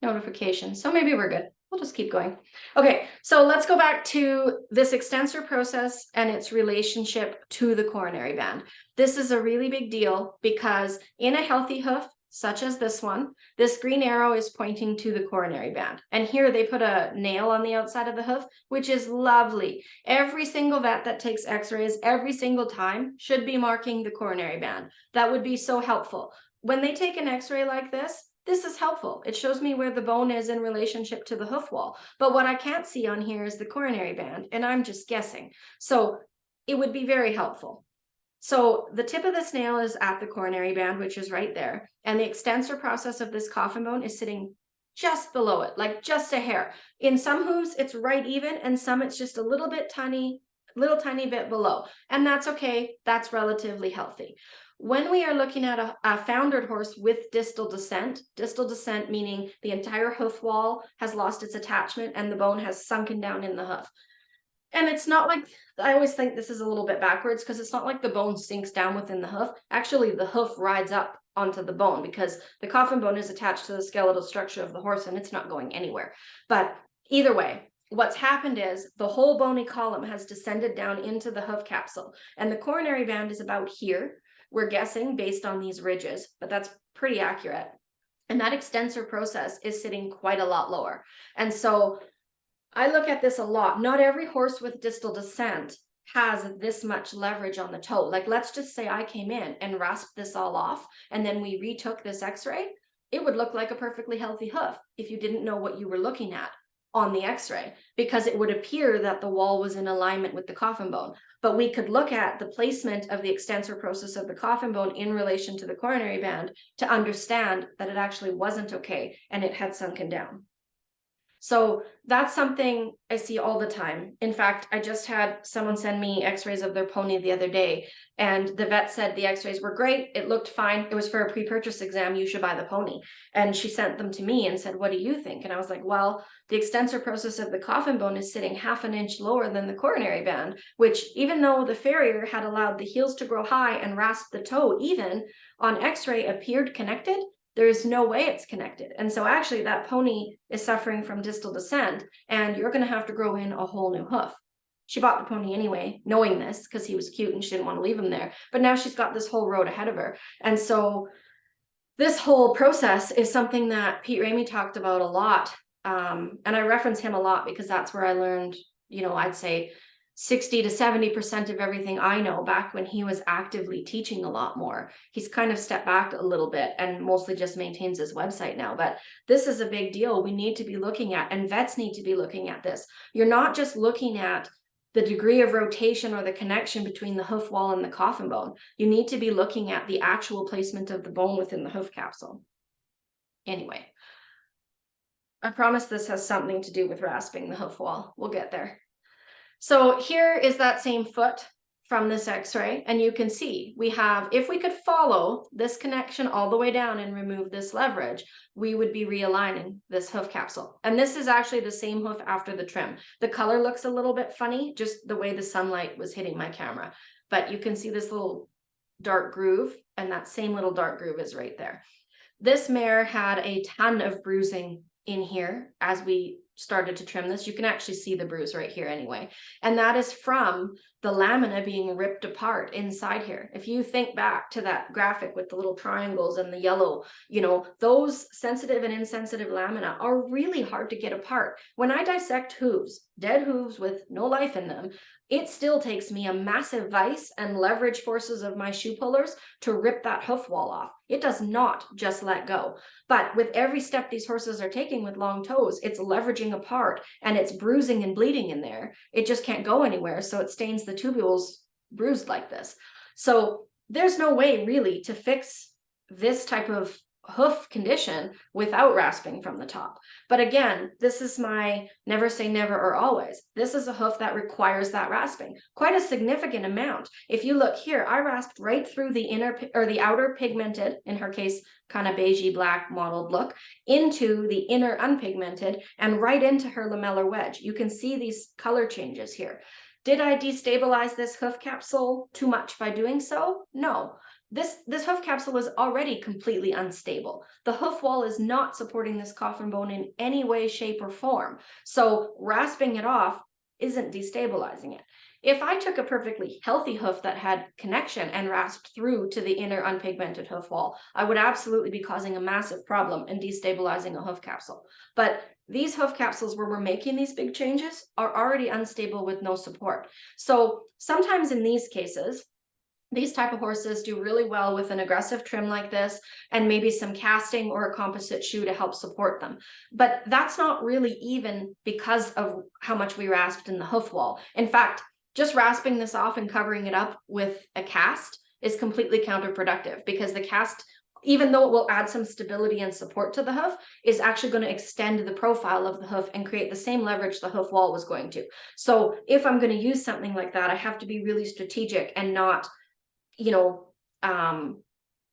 notifications, so maybe we're good. We'll just keep going. Okay, so let's go back to this extensor process and its relationship to the coronary band. This is a really big deal because in a healthy hoof, such as this one, this green arrow is pointing to the coronary band. And here they put a nail on the outside of the hoof, which is lovely. Every single vet that takes x-rays every single time should be marking the coronary band. That would be so helpful. When they take an x-ray like this is helpful. It shows me where the bone is in relationship to the hoof wall. But what I can't see on here is the coronary band, and I'm just guessing. So it would be very helpful. So the tip of this nail is at the coronary band, which is right there. And the extensor process of this coffin bone is sitting just below it, like just a hair. In some hooves, it's right even, and some it's just a little tiny bit below. And that's okay. That's relatively healthy. When we are looking at a foundered horse with distal descent meaning the entire hoof wall has lost its attachment and the bone has sunken down in the hoof. And it's not like, I always think this is a little bit backwards because it's not like the bone sinks down within the hoof. Actually, the hoof rides up onto the bone because the coffin bone is attached to the skeletal structure of the horse and it's not going anywhere. But either way, what's happened is the whole bony column has descended down into the hoof capsule, and the coronary band is about here. We're guessing based on these ridges, but that's pretty accurate. And that extensor process is sitting quite a lot lower. And so I look at this a lot. Not every horse with distal descent has this much leverage on the toe. Like, let's just say I came in and rasped this all off, and then we retook this x-ray. It would look like a perfectly healthy hoof if you didn't know what you were looking at. on the x-ray because it would appear that the wall was in alignment with the coffin bone. But we could look at the placement of the extensor process of the coffin bone in relation to the coronary band to understand that it actually wasn't okay and it had sunken down. So that's something I see all the time. In fact, I just had someone send me x-rays of their pony the other day, and the vet said the x-rays were great. It looked fine. It was for a pre-purchase exam. You should buy the pony. And she sent them to me and said, what do you think? And I was like, well, the extensor process of the coffin bone is sitting 1/2 inch lower than the coronary band, which even though the farrier had allowed the heels to grow high and rasp the toe even, on x-ray appeared connected. There is no way it's connected. And so actually that pony is suffering from distal descent, and you're going to have to grow in a whole new hoof. She bought the pony anyway, knowing this because he was cute and she didn't want to leave him there. But now she's got this whole road ahead of her. And so this whole process is something that Pete Ramey talked about a lot. And I reference him a lot because that's where I learned, you know, I'd say 60 to 70% of everything I know back when he was actively teaching a lot more. He's kind of stepped back a little bit and mostly just maintains his website now. But this is a big deal we need to be looking at, and vets need to be looking at this. You're not just looking at the degree of rotation or the connection between the hoof wall and the coffin bone. You need to be looking at the actual placement of the bone within the hoof capsule. Anyway, I promise this has something to do with rasping the hoof wall. We'll get there. So here is that same foot from this x-ray, and you can see we have, if we could follow this connection all the way down and remove this leverage, we would be realigning this hoof capsule. And this is actually the same hoof after the trim. The color looks a little bit funny, just the way the sunlight was hitting my camera. But you can see this little dark groove, and that same little dark groove is right there. This mare had a ton of bruising in here as we started to trim this. You can actually see the bruise right here anyway. And that is from the lamina being ripped apart inside here. If you think back to that graphic with the little triangles and the yellow, you know, those sensitive and insensitive lamina are really hard to get apart. When I dissect hooves, dead hooves with no life in them, it still takes me a massive vise and leverage forces of my shoe pullers to rip that hoof wall off. It does not just let go. But with every step these horses are taking with long toes, it's leveraging apart and it's bruising and bleeding in there. It just can't go anywhere. So it stains the tubules bruised like this. So there's no way really to fix this type of hoof condition without rasping from the top. But again, this is my never say never or always. This is a hoof that requires that rasping, quite a significant amount. If you look here, I rasped right through the inner or the outer pigmented, in her case, kind of beigey black mottled look, into the inner unpigmented and right into her lamellar wedge. You can see these color changes here. Did I destabilize this hoof capsule too much by doing so? No. This hoof capsule was already completely unstable. The hoof wall is not supporting this coffin bone in any way, shape, or form. So rasping it off isn't destabilizing it. If I took a perfectly healthy hoof that had connection and rasped through to the inner unpigmented hoof wall, I would absolutely be causing a massive problem and destabilizing a hoof capsule. But these hoof capsules where we're making these big changes are already unstable with no support. So sometimes in these cases, these type of horses do really well with an aggressive trim like this and maybe some casting or a composite shoe to help support them. But that's not really even because of how much we rasped in the hoof wall. In fact, just rasping this off and covering it up with a cast is completely counterproductive because the cast, even though it will add some stability and support to the hoof, is actually going to extend the profile of the hoof and create the same leverage the hoof wall was going to. So if I'm going to use something like that, I have to be really strategic and not, you know,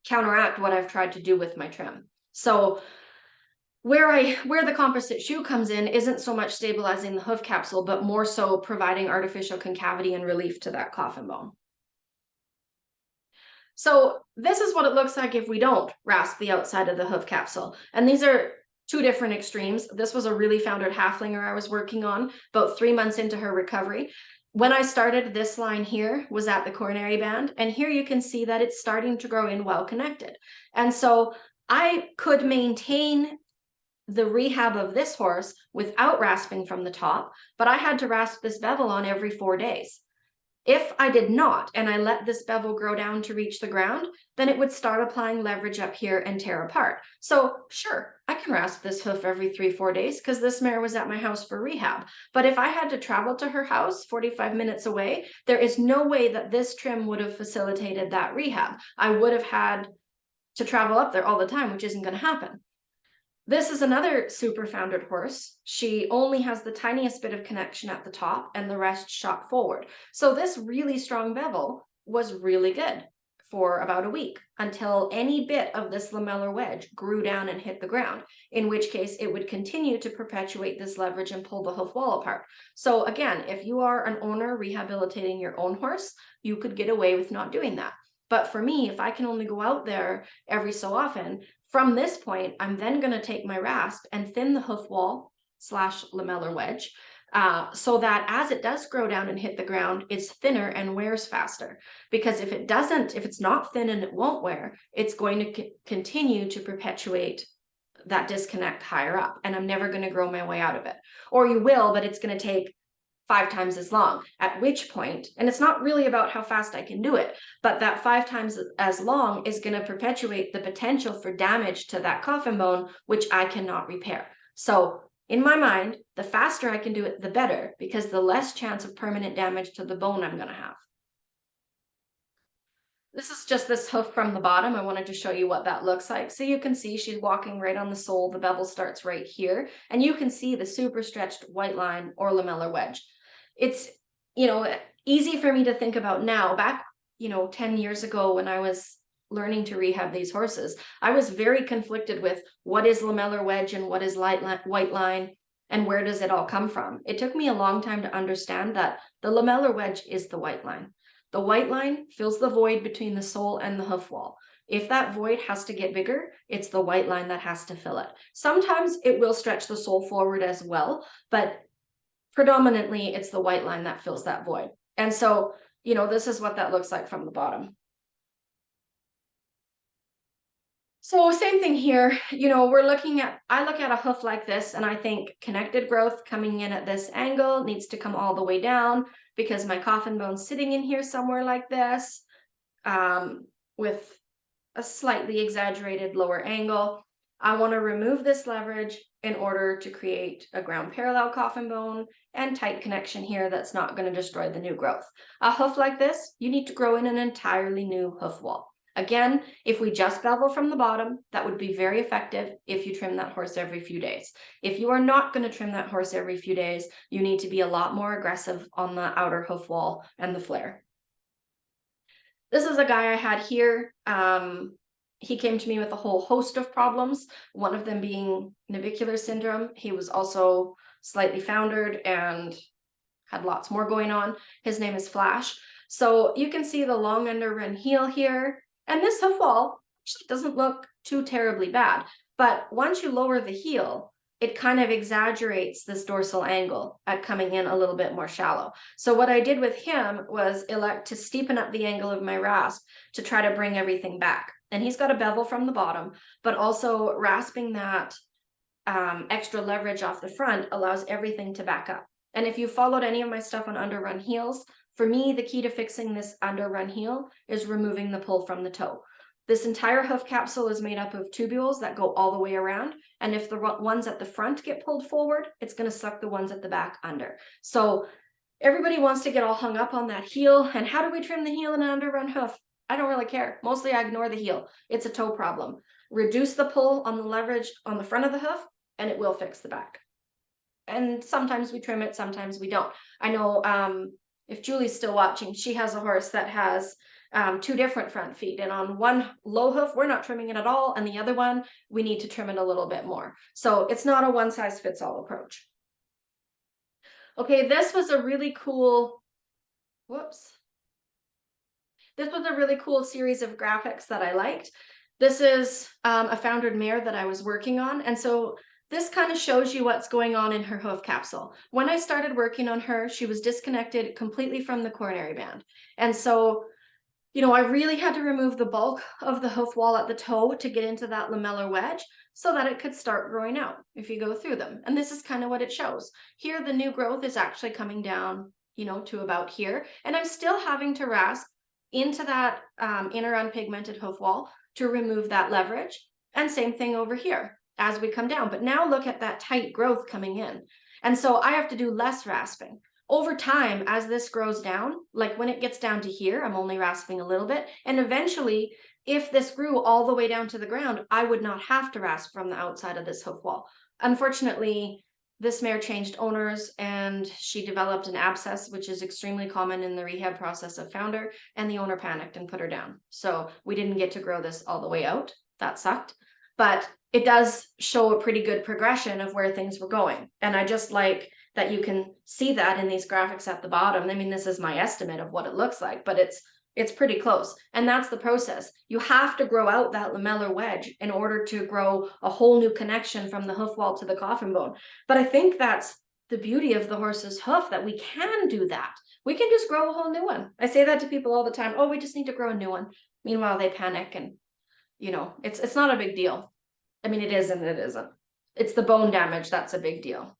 counteract what I've tried to do with my trim. So where the composite shoe comes in isn't so much stabilizing the hoof capsule, but more so providing artificial concavity and relief to that coffin bone. So this is what it looks like if we don't rasp the outside of the hoof capsule. And these are two different extremes. This was a really foundered halflinger I was working on about 3 months into her recovery. When I started, this line here was at the coronary band, and here you can see that it's starting to grow in well connected. And so I could maintain the rehab of this horse without rasping from the top, but I had to rasp this bevel on every 4 days. If I did not, and I let this bevel grow down to reach the ground, then it would start applying leverage up here and tear apart. So sure, I can rasp this hoof every 3-4 days because this mare was at my house for rehab. But if I had to travel to her house 45 minutes away, there is no way that this trim would have facilitated that rehab. I would have had to travel up there all the time, which isn't going to happen. This is another super foundered horse. She only has the tiniest bit of connection at the top and the rest shot forward. So this really strong bevel was really good for about a week until any bit of this lamellar wedge grew down and hit the ground, in which case it would continue to perpetuate this leverage and pull the hoof wall apart. So again, if you are an owner rehabilitating your own horse, you could get away with not doing that. But for me, if I can only go out there every so often, from this point, I'm then going to take my rasp and thin the hoof wall / lamellar wedge so that as it does grow down and hit the ground, it's thinner and wears faster. Because if it's not thin and it won't wear, it's going to continue to perpetuate that disconnect higher up, and I'm never going to grow my way out of it. Or you will, but it's going to take 5 times as long, at which point, and it's not really about how fast I can do it, but that 5 times as long is going to perpetuate the potential for damage to that coffin bone, which I cannot repair. So in my mind, the faster I can do it, the better, because the less chance of permanent damage to the bone I'm going to have. This is just this hoof from the bottom. I wanted to show you what that looks like. So you can see she's walking right on the sole. The bevel starts right here, and you can see the super stretched white line or lamellar wedge. It's, easy for me to think about now. Back, 10 years ago when I was learning to rehab these horses, I was very conflicted with what is lamellar wedge and what is white line and where does it all come from. It took me a long time to understand that the lamellar wedge is the white line. The white line fills the void between the sole and the hoof wall. If that void has to get bigger, it's the white line that has to fill it. Sometimes it will stretch the sole forward as well, but predominantly it's the white line that fills that void. And so, this is what that looks like from the bottom. So same thing here, I look at a hoof like this and I think connected growth coming in at this angle needs to come all the way down because my coffin bone's sitting in here somewhere like this, with a slightly exaggerated lower angle. I want to remove this leverage in order to create a ground parallel coffin bone and tight connection here that's not going to destroy the new growth. A hoof like this, you need to grow in an entirely new hoof wall. Again, if we just bevel from the bottom, that would be very effective if you trim that horse every few days. If you are not going to trim that horse every few days, you need to be a lot more aggressive on the outer hoof wall and the flare. This is a guy I had here. He came to me with a whole host of problems, one of them being navicular syndrome. He was also slightly foundered and had lots more going on. His name is Flash. So you can see the long underrun heel here. And this hoof wall actually doesn't look too terribly bad. But once you lower the heel, it kind of exaggerates this dorsal angle at coming in a little bit more shallow. So what I did with him was elect to steepen up the angle of my rasp to try to bring everything back. And he's got a bevel from the bottom, but also rasping that extra leverage off the front allows everything to back up. And if you followed any of my stuff on underrun heels, for me, the key to fixing this underrun heel is removing the pull from the toe. This entire hoof capsule is made up of tubules that go all the way around. And if the ones at the front get pulled forward, it's going to suck the ones at the back under. So everybody wants to get all hung up on that heel. And how do we trim the heel in an underrun hoof? I don't really care. Mostly I ignore the heel. It's a toe problem. Reduce the pull on the leverage on the front of the hoof, and it will fix the back. And sometimes we trim it, sometimes we don't. I know if Julie's still watching, she has a horse that has 2 different front feet, and on one low hoof we're not trimming it at all, and the other one we need to trim it a little bit more. So it's not a one size fits all approach. Okay, this was a really cool series of graphics that I liked. This is a foundered mare that I was working on, and so this kind of shows you what's going on in her hoof capsule. When I started working on her, she was disconnected completely from the coronary band. And so, I really had to remove the bulk of the hoof wall at the toe to get into that lamellar wedge so that it could start growing out if you go through them. And this is kind of what it shows. Here, the new growth is actually coming down you know, to about here. And I'm still having to rasp into that inner unpigmented hoof wall to remove that leverage. And same thing over here as we come down. But now look at that tight growth coming in. And so I have to do less rasping. Over time, as this grows down, like when it gets down to here, I'm only rasping a little bit. And eventually, if this grew all the way down to the ground, I would not have to rasp from the outside of this hoof wall. Unfortunately, this mare changed owners and she developed an abscess, which is extremely common in the rehab process of founder, and the owner panicked and put her down. So we didn't get to grow this all the way out. That sucked. But it does show a pretty good progression of where things were going. And I just like that you can see that in these graphics at the bottom. I mean, this is my estimate of what it looks like, but it's pretty close. And that's the process. You have to grow out that lamellar wedge in order to grow a whole new connection from the hoof wall to the coffin bone. But I think that's the beauty of the horse's hoof, that we can do that. We can just grow a whole new one. I say that to people all the time. Oh, we just need to grow a new one. Meanwhile, they panic and, you know, it's not a big deal. I mean, it is and it isn't. It's the bone damage that's a big deal.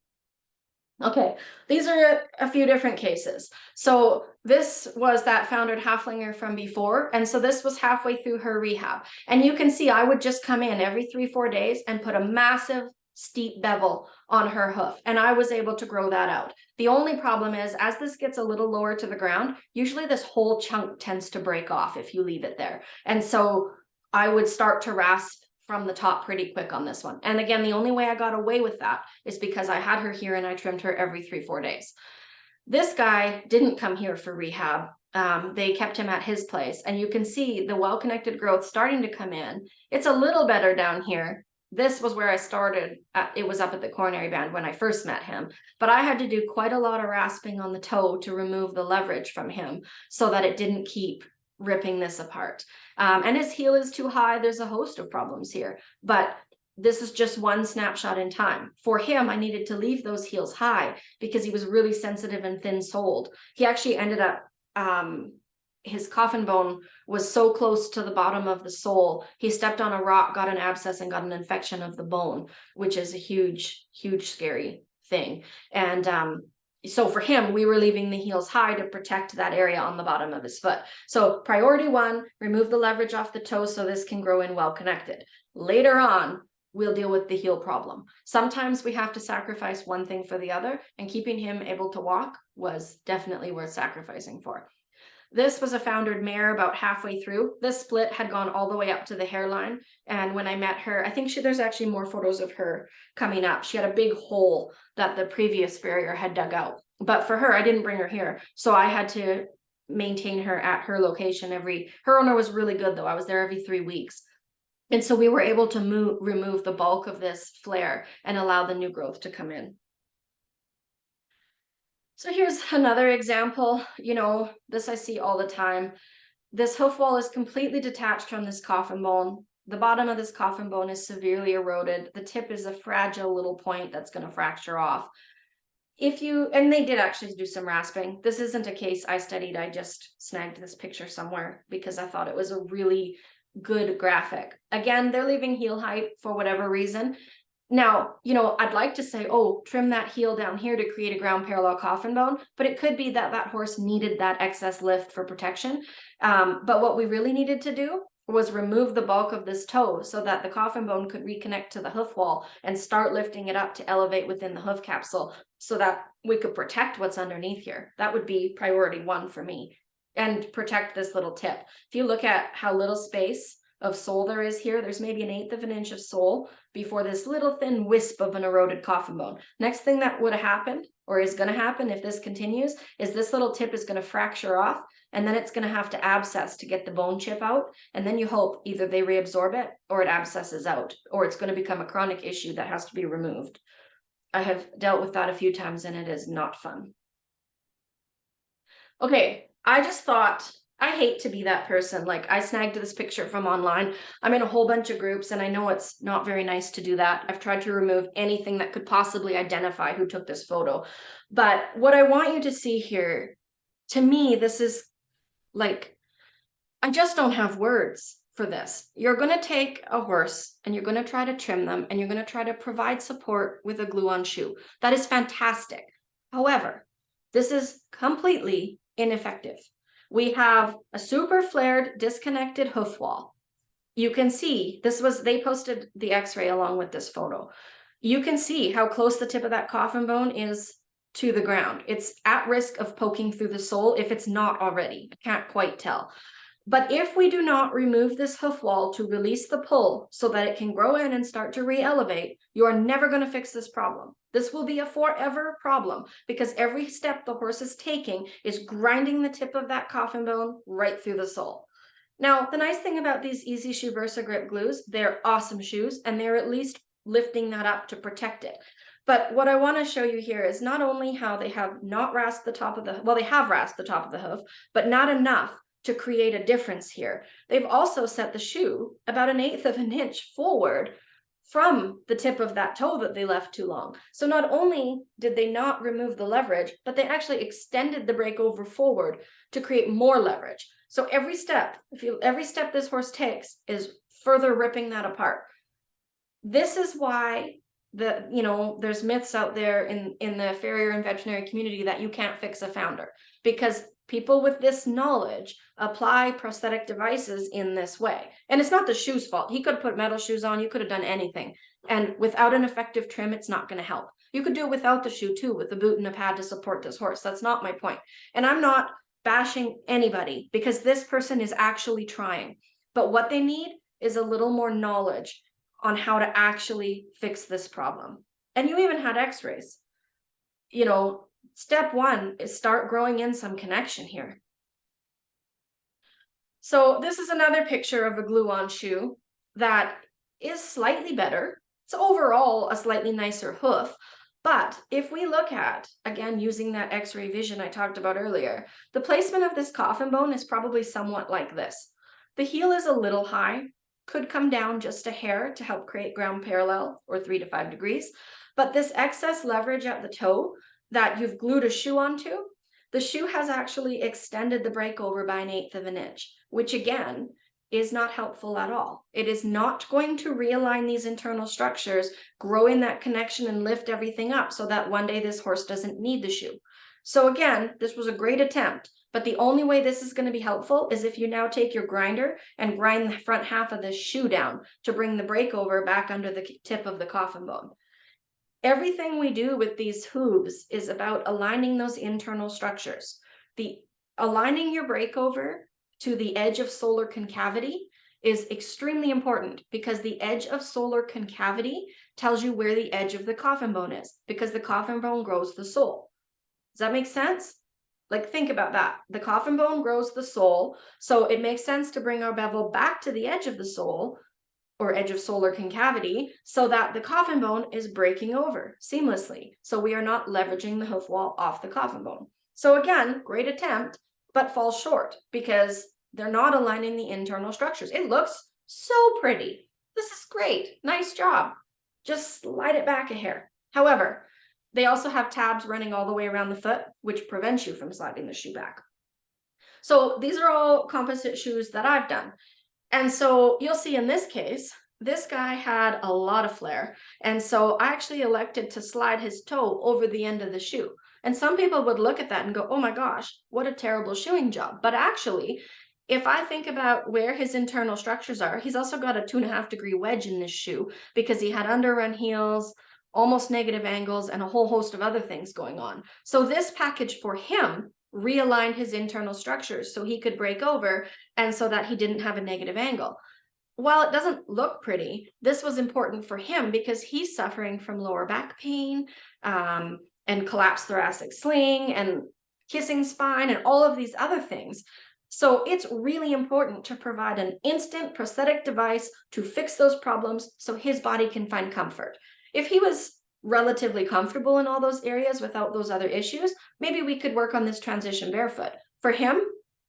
Okay, these are a few different cases. So this was that foundered halflinger from before. And so this was halfway through her rehab. And you can see I would just come in every 3-4 days and put a massive steep bevel on her hoof. And I was able to grow that out. The only problem is, as this gets a little lower to the ground, usually this whole chunk tends to break off if you leave it there. And so I would start to rasp from the top pretty quick on this one. And again, the only way I got away with that is because I had her here and I trimmed her every 3-4 days. This guy didn't come here for rehab. They kept him at his place, and you can see the well-connected growth starting to come in. It's a little better down here. This was where I started. It was up at the coronary band when I first met him, but I had to do quite a lot of rasping on the toe to remove the leverage from him so that it didn't keep ripping this apart. And his heel is too high. There's a host of problems here, but this is just one snapshot in time. For him, I needed to leave those heels high because he was really sensitive and thin-soled. He actually ended up, his coffin bone was so close to the bottom of the sole, he stepped on a rock, got an abscess, and got an infection of the bone, which is a huge, huge, scary thing. And so for him, we were leaving the heels high to protect that area on the bottom of his foot. So priority 1, remove the leverage off the toe so this can grow in well connected. Later on, we'll deal with the heel problem. Sometimes we have to sacrifice one thing for the other, and keeping him able to walk was definitely worth sacrificing for. This was a foundered mare about halfway through. This split had gone all the way up to the hairline. And when I met her, I think there's actually more photos of her coming up. She had a big hole that the previous farrier had dug out. But for her, I didn't bring her here. So I had to maintain her at her location her owner was really good though. I was there every 3 weeks. And so we were able to remove the bulk of this flare and allow the new growth to come in. So here's another example. You know, this I see all the time. This hoof wall is completely detached from this coffin bone. The bottom of this coffin bone is severely eroded. The tip is a fragile little point that's going to fracture off. And they did actually do some rasping. This isn't a case I studied. I just snagged this picture somewhere because I thought it was a really good graphic. Again, they're leaving heel height for whatever reason. Now, you know, I'd like to say, oh, trim that heel down here to create a ground parallel coffin bone, but it could be that that horse needed that excess lift for protection. But what we really needed to do was remove the bulk of this toe so that the coffin bone could reconnect to the hoof wall and start lifting it up to elevate within the hoof capsule so that we could protect what's underneath here. That would be priority 1 for me, and protect this little tip. If you look at how little space of sole there is here, there's maybe 1/8 of an inch of sole before this little thin wisp of an eroded coffin bone. Next thing that would have happened, or is going to happen if this continues, is this little tip is going to fracture off, and then it's going to have to abscess to get the bone chip out, and then you hope either they reabsorb it or it abscesses out, or it's going to become a chronic issue that has to be removed. I have dealt with that a few times and it is not fun. Okay, I just thought, I hate to be that person. Like, I snagged this picture from online. I'm in a whole bunch of groups and I know it's not very nice to do that. I've tried to remove anything that could possibly identify who took this photo. But what I want you to see here, to me, this is like, I just don't have words for this. You're going to take a horse and you're going to try to trim them and you're going to try to provide support with a glue-on shoe. That is fantastic. However, This is completely ineffective. We have a super flared, disconnected hoof wall. You can see they posted the x-ray along with this photo. You can see how close the tip of that coffin bone is to the ground. It's at risk of poking through the sole if it's not already. I can't quite tell. But if we do not remove this hoof wall to release the pull so that it can grow in and start to re-elevate, you are never going to fix this problem. This will be a forever problem because every step the horse is taking is grinding the tip of that coffin bone right through the sole. Now, the nice thing about these Easy Shoe Versa Grip glues, they're awesome shoes and they're at least lifting that up to protect it. But what I want to show you here is not only how they have not rasped the top of the, well, they have rasped the top of the hoof, but not enough to create a difference here. They've also set the shoe about 1/8 of an inch forward from the tip of that toe that they left too long. So not only did they not remove the leverage, but they actually extended the breakover forward to create more leverage. So every step this horse takes is further ripping that apart. This is why there's myths out there in the farrier and veterinary community that you can't fix a founder, because people with this knowledge apply prosthetic devices in this way. And it's not the shoe's fault. He could have put metal shoes on, you could have done anything. And without an effective trim, it's not going to help. You could do it without the shoe too, with a boot and a pad to support this horse. That's not my point. And I'm not bashing anybody because this person is actually trying. But what they need is a little more knowledge on how to actually fix this problem. And you even had x-rays. Step one is start growing in some connection here. So this is another picture of a glue-on shoe that is slightly better. It's overall a slightly nicer hoof. But if we look at, again, using that x-ray vision I talked about earlier, the placement of this coffin bone is probably somewhat like this. The heel is a little high, could come down just a hair to help create ground parallel, or 3 to 5 degrees. But this excess leverage at the toe that you've glued a shoe onto, the shoe has actually extended the breakover by 1/8 of an inch, which again is not helpful at all. It is not going to realign these internal structures, grow in that connection and lift everything up so that one day this horse doesn't need the shoe. So again, this was a great attempt, but the only way this is going to be helpful is if you now take your grinder and grind the front half of this shoe down to bring the breakover back under the tip of the coffin bone. Everything we do with these hooves is about aligning those internal structures. Aligning your breakover to the edge of solar concavity is extremely important because the edge of solar concavity tells you where the edge of the coffin bone is, because the coffin bone grows the sole. Does that make sense? Like, think about that. The coffin bone grows the sole, so it makes sense to bring our bevel back to the edge of the sole, or edge of solar concavity, so that the coffin bone is breaking over seamlessly. So we are not leveraging the hoof wall off the coffin bone. So again, great attempt, but falls short because they're not aligning the internal structures. It looks so pretty. This is great. Nice job. Just slide it back a hair. However, they also have tabs running all the way around the foot, which prevents you from sliding the shoe back. So these are all composite shoes that I've done. And so you'll see in this case, this guy had a lot of flair. And so I actually elected to slide his toe over the end of the shoe. And some people would look at that and go, oh my gosh, what a terrible shoeing job. But actually, if I think about where his internal structures are, he's also got a 2.5 degree wedge in this shoe because he had underrun heels, almost negative angles, and a whole host of other things going on. So this package for him realigned his internal structures so he could break over and so that he didn't have a negative angle. While it doesn't look pretty, this was important for him because he's suffering from lower back pain and collapsed thoracic sling and kissing spine and all of these other things. So it's really important to provide an instant prosthetic device to fix those problems so his body can find comfort. If he was relatively comfortable in all those areas without those other issues, maybe we could work on this transition barefoot. For him,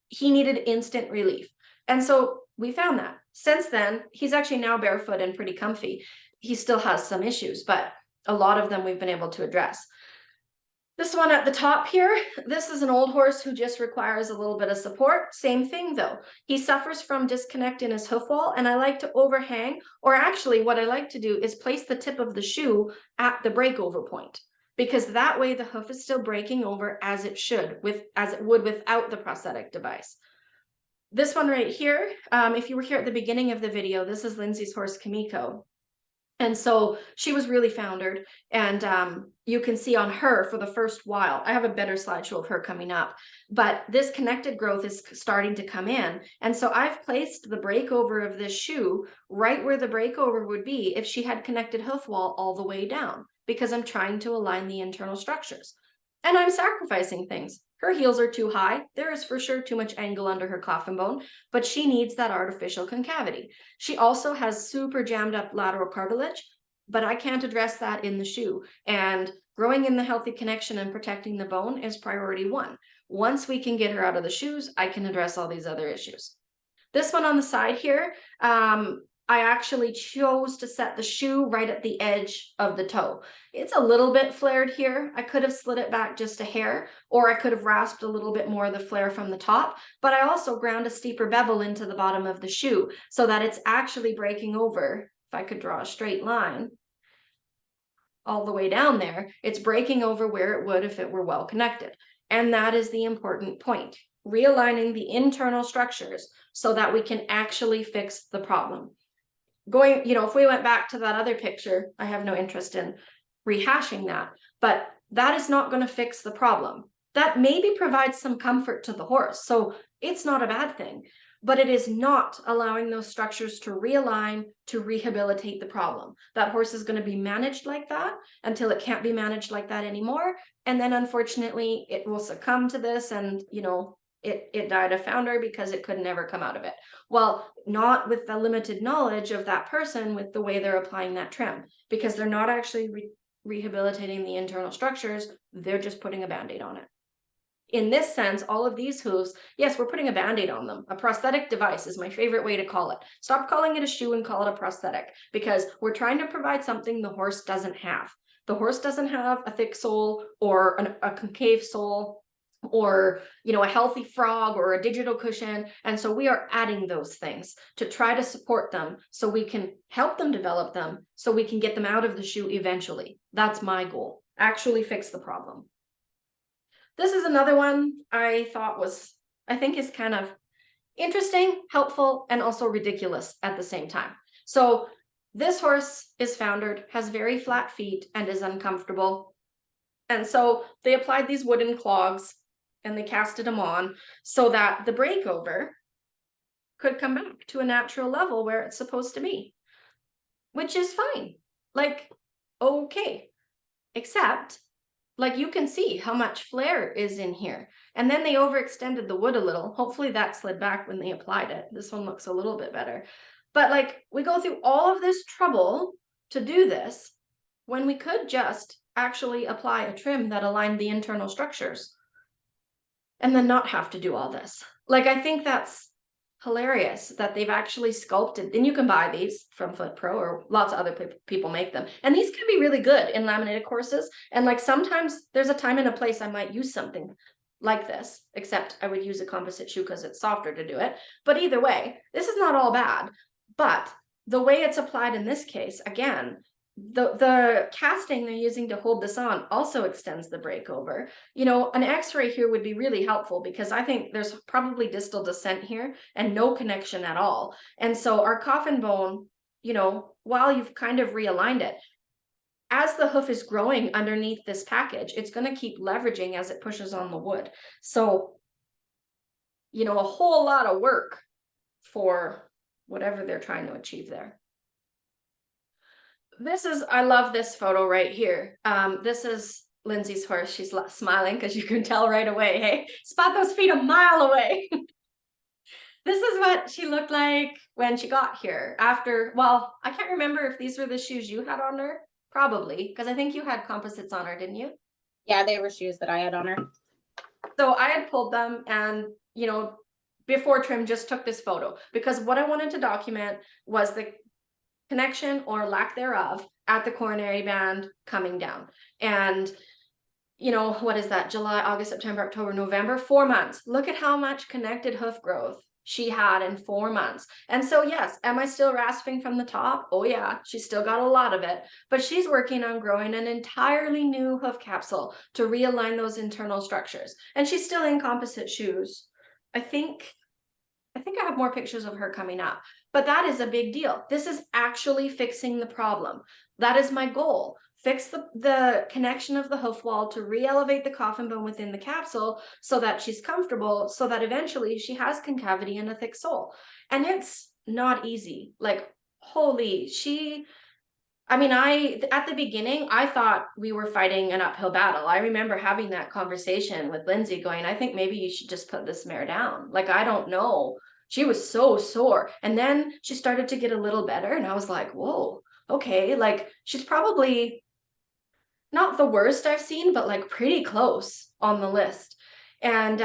he needed instant relief. And so we found that. Since then, he's actually now barefoot and pretty comfy. He still has some issues, but a lot of them we've been able to address. This one at the top here, this is an old horse who just requires a little bit of support. Same thing though. He suffers from disconnect in his hoof wall, and I like to overhang, or actually what I like to do is place the tip of the shoe at the breakover point. because that way the hoof is still breaking over as it should, as it would without the prosthetic device. This one right here, if you were here at the beginning of the video, this is Lindsay's horse, Kimiko. And so she was really foundered, and you can see on her for the first while, I have a better slideshow of her coming up, but this connected growth is starting to come in. And so I've placed the breakover of this shoe right where the breakover would be if she had connected hoof wall all the way down, because I'm trying to align the internal structures. And I'm sacrificing things. Her heels are too high. There is for sure too much angle under her coffin bone, but she needs that artificial concavity. She also has super jammed up lateral cartilage, but I can't address that in the shoe. And growing in the healthy connection and protecting the bone is priority one. Once we can get her out of the shoes, I can address all these other issues. This one on the side here, I actually chose to set the shoe right at the edge of the toe. It's a little bit flared here. I could have slid it back just a hair, or I could have rasped a little bit more of the flare from the top, but I also ground a steeper bevel into the bottom of the shoe so that it's actually breaking over. If I could draw a straight line all the way down there, it's breaking over where it would if it were well connected. And that is the important point. Realigning the internal structures so that we can actually fix the problem. If we went back to that other picture, I have no interest in rehashing that, but that is not going to fix the problem. That maybe provides some comfort to the horse, so it's not a bad thing, but it is not allowing those structures to realign to rehabilitate the problem. That horse is going to be managed like that until it can't be managed like that anymore, and then unfortunately it will succumb to this, and it died a founder because it could never come out of it. Well, not with the limited knowledge of that person with the way they're applying that trim, because they're not actually rehabilitating the internal structures, they're just putting a band-aid on it. In this sense, all of these hooves, yes, we're putting a band-aid on them. A prosthetic device is my favorite way to call it. Stop calling it a shoe and call it a prosthetic, because we're trying to provide something the horse doesn't have. The horse doesn't have a thick sole or a concave sole, or a healthy frog or a digital cushion, and so we are adding those things to try to support them so we can help them develop them, so we can get them out of the shoe eventually. That's my goal, actually fix the problem. This is another one I think is kind of interesting, helpful, and also ridiculous at the same time. So this horse is foundered, has very flat feet, and is uncomfortable, and so they applied these wooden clogs and they casted them on so that the breakover could come back to a natural level where it's supposed to be, which is fine. Okay, except you can see how much flare is in here. And then they overextended the wood a little. Hopefully that slid back when they applied it. This one looks a little bit better. But we go through all of this trouble to do this when we could just actually apply a trim that aligned the internal structures and then not have to do all this. I think that's hilarious that they've actually sculpted. Then you can buy these from Foot Pro, or lots of other people make them. And these can be really good in laminated courses. And sometimes there's a time and a place I might use something like this, except I would use a composite shoe because it's softer to do it. But either way, this is not all bad. But the way it's applied in this case, again, the casting they're using to hold this on also extends the breakover. An x-ray here would be really helpful, because I think there's probably distal descent here and no connection at all. And so our coffin bone, while you've kind of realigned it, as the hoof is growing underneath this package, it's going to keep leveraging as it pushes on the wood. So, a whole lot of work for whatever they're trying to achieve there. I love this photo right here. This is Lindsay's horse. She's smiling because you can tell right away, hey, spot those feet a mile away. This is what she looked like when she got here well, I can't remember if these were the shoes you had on her. Probably, because I think you had composites on her, didn't you? Yeah, they were shoes that I had on her. So I had pulled them, and, before trim, just took this photo because what I wanted to document was the connection or lack thereof at the coronary band coming down. And what is that? July, August, September, October, November, 4 months. Look at how much connected hoof growth she had in 4 months. And so, yes, am I still rasping from the top? Oh yeah, she's still got a lot of it, but she's working on growing an entirely new hoof capsule to realign those internal structures. And she's still in composite shoes. I think I have more pictures of her coming up, but that is a big deal. This is actually fixing the problem. That is my goal. Fix the connection of the hoof wall to re-elevate the coffin bone within the capsule so that she's comfortable, so that eventually she has concavity and a thick sole. And it's not easy. Like, holy, at the beginning, I thought we were fighting an uphill battle. I remember having that conversation with Lindsay going, I think maybe you should just put this mare down. Like, I don't know. She was so sore. And then she started to get a little better. And I was like, whoa, okay. Like, she's probably not the worst I've seen, but like pretty close on the list. And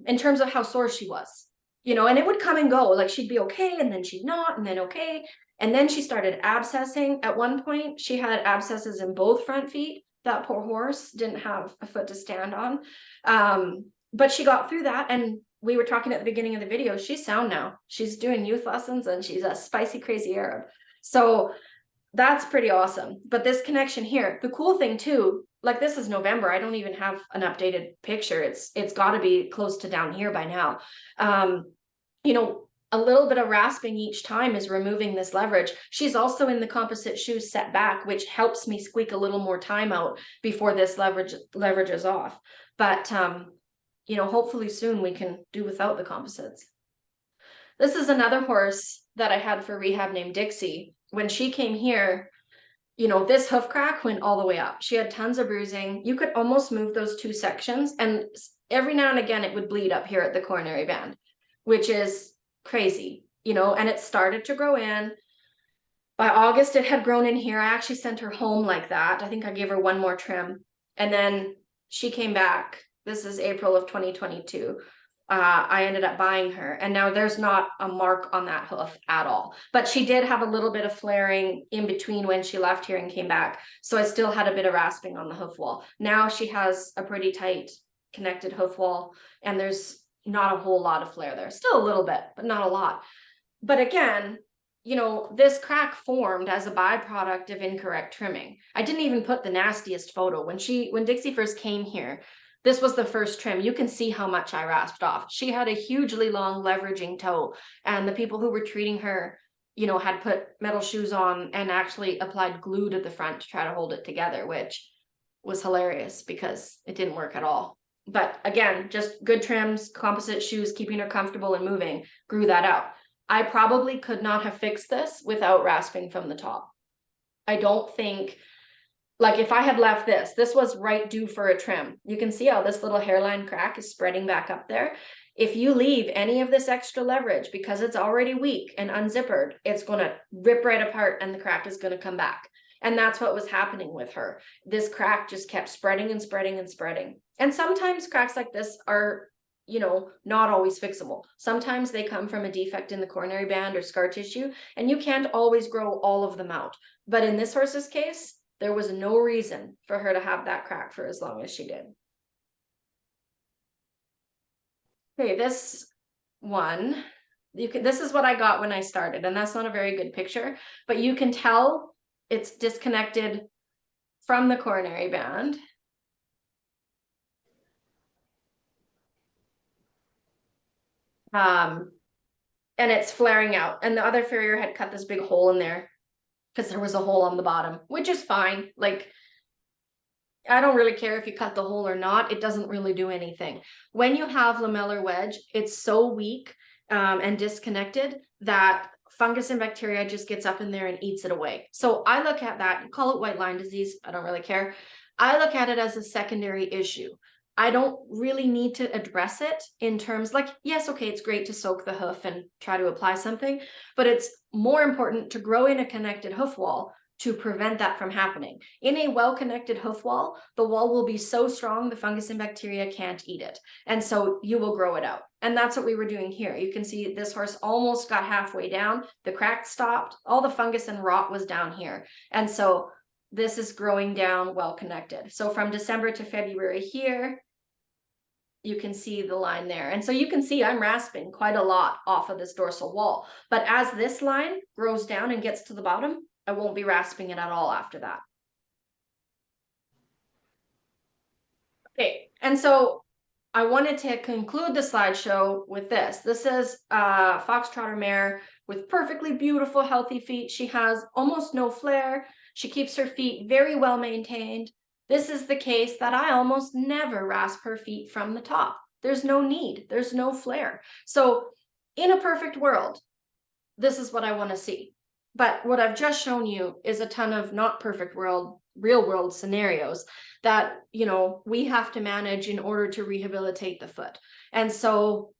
in terms of how sore she was, and it would come and go. Like, she'd be okay, and then she'd not, and then okay. And then she started abscessing. At one point, she had abscesses in both front feet. That poor horse didn't have a foot to stand on. But she got through that. And we were talking at the beginning of the video, she's sound now. She's doing youth lessons, and she's a spicy, crazy Arab. So that's pretty awesome. But this connection here, the cool thing too, like, this is November. I don't even have an updated picture. It's got to be close to down here by now. A little bit of rasping each time is removing this leverage. She's also in the composite shoes set back, which helps me squeak a little more time out before this leverage is off. But hopefully soon we can do without the composites. This is another horse that I had for rehab named Dixie. When she came here, this hoof crack went all the way up. She had tons of bruising. You could almost move those two sections, and every now and again it would bleed up here at the coronary band, which is crazy, and it started to grow in. By August, it had grown in here. I actually sent her home like that. I think I gave her one more trim, and then she came back. This is April of 2022. I ended up buying her, and now there's not a mark on that hoof at all. But she did have a little bit of flaring in between when she left here and came back. So I still had a bit of rasping on the hoof wall. Now she has a pretty tight connected hoof wall, and there's not a whole lot of flare there. Still a little bit, but not a lot. But again, this crack formed as a byproduct of incorrect trimming. I didn't even put the nastiest photo. When Dixie first came here, this was the first trim. You can see how much I rasped off. She had a hugely long leveraging toe, and the people who were treating her, had put metal shoes on and actually applied glue to the front to try to hold it together, which was hilarious because it didn't work at all. But again, just good trims, composite shoes, keeping her comfortable and moving, grew that out. I probably could not have fixed this without rasping from the top. I don't think, like, if I had left this was right due for a trim. You can see how this little hairline crack is spreading back up there. If you leave any of this extra leverage, because it's already weak and unzippered, it's going to rip right apart and the crack is going to come back. And that's what was happening with her. This crack just kept spreading and spreading and spreading. And sometimes cracks like this are, not always fixable. Sometimes they come from a defect in the coronary band or scar tissue, and you can't always grow all of them out. But in this horse's case, there was no reason for her to have that crack for as long as she did. Okay, this one, this is what I got when I started, and that's not a very good picture, but you can tell it's disconnected from the coronary band. And it's flaring out, and the other farrier had cut this big hole in there because there was a hole on the bottom, which is fine. Like, I don't really care if you cut the hole or not. It doesn't really do anything. When you have lamellar wedge, it's so weak and disconnected that fungus and bacteria just gets up in there and eats it away. So I look at that, call it white line disease, I don't really care. I look at it as a secondary issue. I don't really need to address it in terms like, yes, okay, it's great to soak the hoof and try to apply something, but it's more important to grow in a connected hoof wall to prevent that from happening. In a well-connected hoof wall, the wall will be so strong the fungus and bacteria can't eat it. And so you will grow it out. And that's what we were doing here. You can see this horse almost got halfway down. The crack stopped. All the fungus and rot was down here. And so this is growing down well-connected. So from December to February here, you can see the line there. And so you can see I'm rasping quite a lot off of this dorsal wall. But as this line grows down and gets to the bottom, I won't be rasping it at all after that. Okay, and so I wanted to conclude the slideshow with this. This is a foxtrotter mare with perfectly beautiful, healthy feet. She has almost no flare. She keeps her feet very well maintained. This is the case that I almost never rasp her feet from the top. There's no need. There's no flare. So in a perfect world, this is what I want to see. But what I've just shown you is a ton of not perfect world, real world scenarios that, you know, we have to manage in order to rehabilitate the foot. And so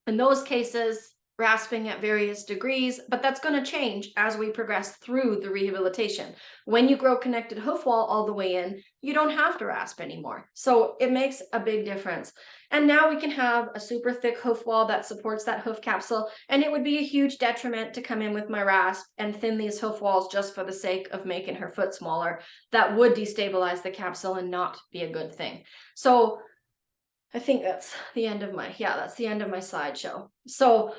in those cases, rasping at various degrees, but that's going to change as we progress through the rehabilitation. When you grow connected hoof wall all the way in, you don't have to rasp anymore. So it makes a big difference. And now we can have a super thick hoof wall that supports that hoof capsule. And it would be a huge detriment to come in with my rasp and thin these hoof walls just for the sake of making her foot smaller. That would destabilize the capsule and not be a good thing. So I think that's the end of my, that's the end of my slideshow. So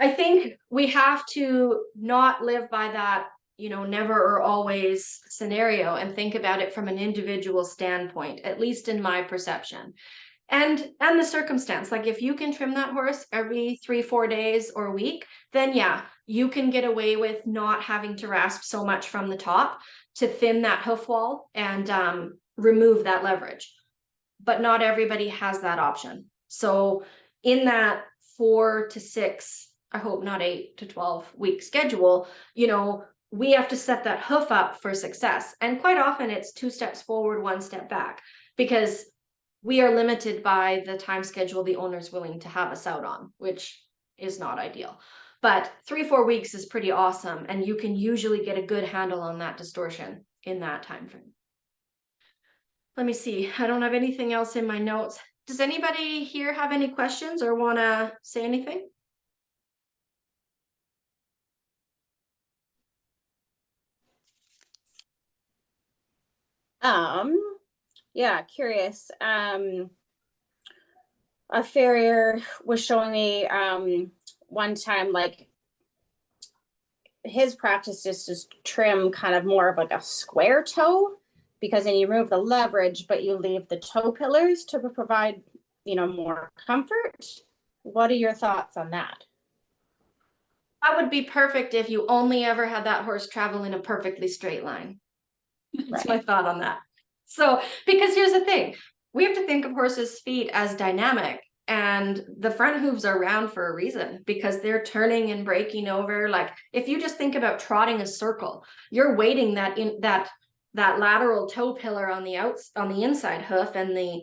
I think we have to not live by that, you know, never or always scenario and think about it from an individual standpoint, at least in my perception. And the circumstance, like if you can trim that horse every 3-4 days or a week, then yeah, you can get away with not having to rasp so much from the top to thin that hoof wall and remove that leverage. But not everybody has that option. So in that 4 to 6, I hope not 8 to 12 week schedule, you know, we have to set that hoof up for success. And quite often it's 2 steps forward, 1 step back, because we are limited by the time schedule the owner's willing to have us out on, which is not ideal. But 3-4 weeks is pretty awesome. And you can usually get a good handle on that distortion in that time frame. Let me see. I don't have anything else in my notes. Does anybody here have any questions or want to say anything? Yeah, curious. A farrier was showing me one time, like his practice is just trim kind of more of like a square toe, because then you remove the leverage, but you leave the toe pillars to provide, you know, more comfort. What are your thoughts on that? That would be perfect if you only ever had that horse travel in a perfectly straight line. That's my thought on that. So, because here's the thing, we have to think of horses' feet as dynamic, and the front hooves are round for a reason because they're turning and breaking over. Like if you just think about trotting a circle, you're weighting that in that lateral toe pillar on the inside hoof and the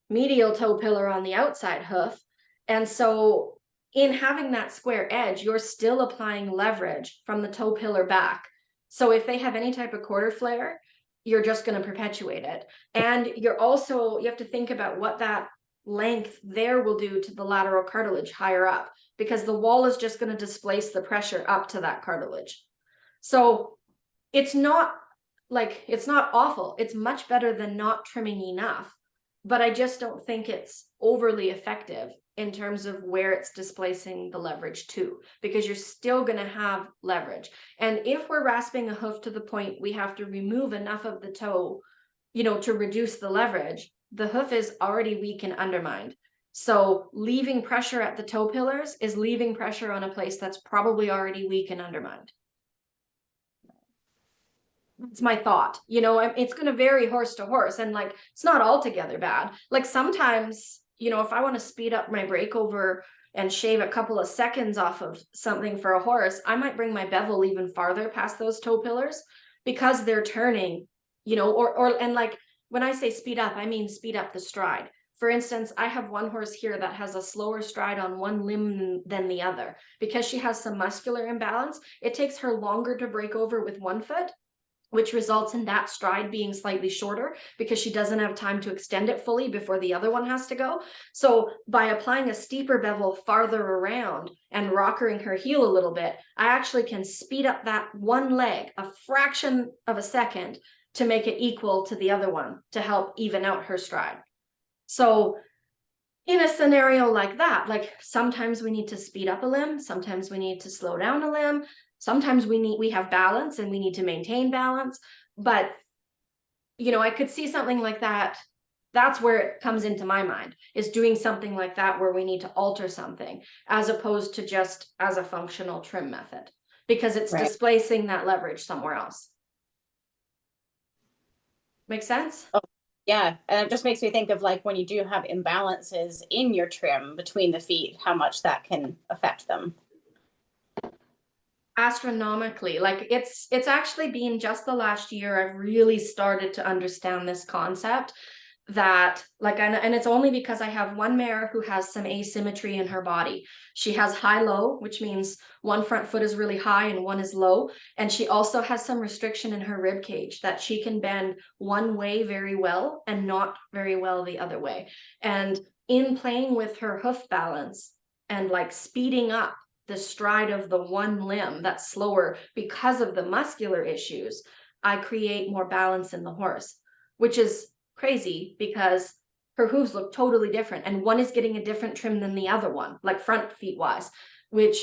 medial toe pillar on the outside hoof. And so in having that square edge, you're still applying leverage from the toe pillar back. So if they have any type of quarter flare, you're just going to perpetuate it. And you have to think about what that length there will do to the lateral cartilage higher up, because the wall is just going to displace the pressure up to that cartilage. So it's not awful. It's much better than not trimming enough, but I just don't think it's overly effective in terms of where it's displacing the leverage to, because you're still going to have leverage. And if we're rasping a hoof to the point we have to remove enough of the toe, you know, to reduce the leverage, the hoof is already weak and undermined. So leaving pressure at the toe pillars is leaving pressure on a place that's probably already weak and undermined. It's my thought, you know. It's going to vary horse to horse, and like it's not altogether bad. Like sometimes, you know, if I want to speed up my breakover and shave a couple of seconds off of something for a horse, I might bring my bevel even farther past those toe pillars because they're turning, you know, and like when I say speed up, I mean speed up the stride. For instance, I have one horse here that has a slower stride on one limb than the other because she has some muscular imbalance. It takes her longer to break over with one foot, which results in that stride being slightly shorter because she doesn't have time to extend it fully before the other one has to go. So by applying a steeper bevel farther around and rockering her heel a little bit, I actually can speed up that one leg a fraction of a second to make it equal to the other one to help even out her stride. So in a scenario like that, like sometimes we need to speed up a limb, sometimes we need to slow down a limb, sometimes we have balance and we need to maintain balance. But I could see something like that. That's where it comes into my mind, is doing something like that where we need to alter something as opposed to just as a functional trim method, because it's Right. displacing that leverage somewhere else. Make sense? Oh, yeah. And it just makes me think of like when you do have imbalances in your trim between the feet, how much that can affect them. Astronomically. Like it's actually been just the last year I've really started to understand this concept, that like, and it's only because I have one mare who has some asymmetry in her body. She has high low, which means one front foot is really high and one is low, and she also has some restriction in her rib cage that she can bend one way very well and not very well the other way. And in playing with her hoof balance and like speeding up the stride of the one limb that's slower because of the muscular issues, I create more balance in the horse, which is crazy because her hooves look totally different and one is getting a different trim than the other one, like front feet wise, which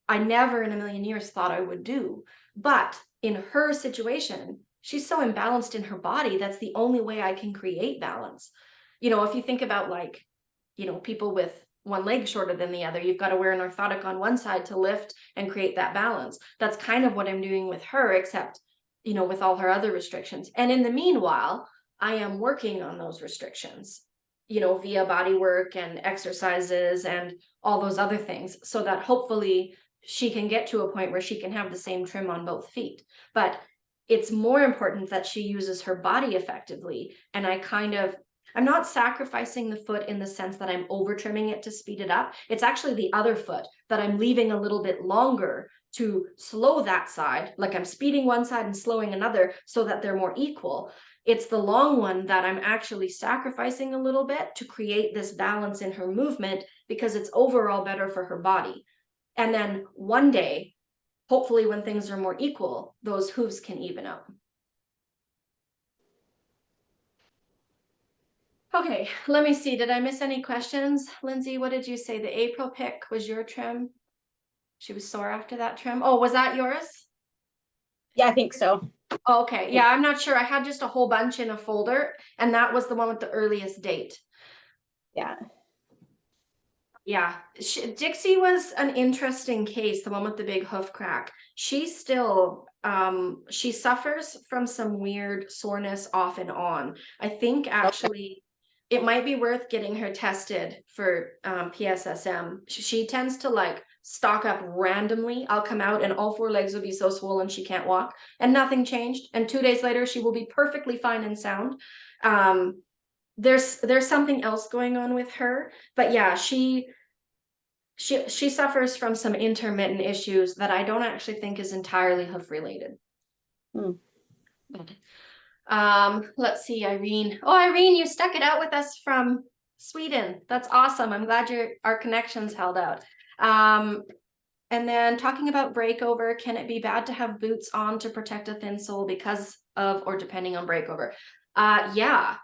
I never in a million years thought I would do. But in her situation, she's so imbalanced in her body, that's the only way I can create balance. If you think about like, people with one leg shorter than the other, you've got to wear an orthotic on one side to lift and create that balance. That's kind of what I'm doing with her, except with all her other restrictions. And in the meanwhile, I am working on those restrictions, via body work and exercises and all those other things, so that hopefully she can get to a point where she can have the same trim on both feet. But it's more important that she uses her body effectively. And I'm not sacrificing the foot in the sense that I'm over trimming it to speed it up. It's actually the other foot that I'm leaving a little bit longer to slow that side, like I'm speeding one side and slowing another so that they're more equal. It's the long one that I'm actually sacrificing a little bit to create this balance in her movement, because it's overall better for her body. And then one day, hopefully when things are more equal, those hooves can even out. Okay, let me see. Did I miss any questions? Lindsay, what did you say? The April pick was your trim? She was sore after that trim. Oh, was that yours? Yeah, I think so. Okay, yeah, I'm not sure. I had just a whole bunch in a folder, and that was the one with the earliest date. Yeah. Yeah, Dixie was an interesting case, the one with the big hoof crack. She still, she suffers from some weird soreness off and on. I think actually it might be worth getting her tested for PSSM. She tends to like stock up randomly. I'll come out and all four legs will be so swollen she can't walk, and nothing changed. And 2 days later, she will be perfectly fine and sound. There's something else going on with her, but yeah, she suffers from some intermittent issues that I don't actually think is entirely hoof related. Hmm. Let's see, Irene. Oh, Irene, you stuck it out with us from Sweden. That's awesome. I'm glad our connections held out. And then talking about breakover, can it be bad to have boots on to protect a thin sole because of or depending on breakover? Yeah.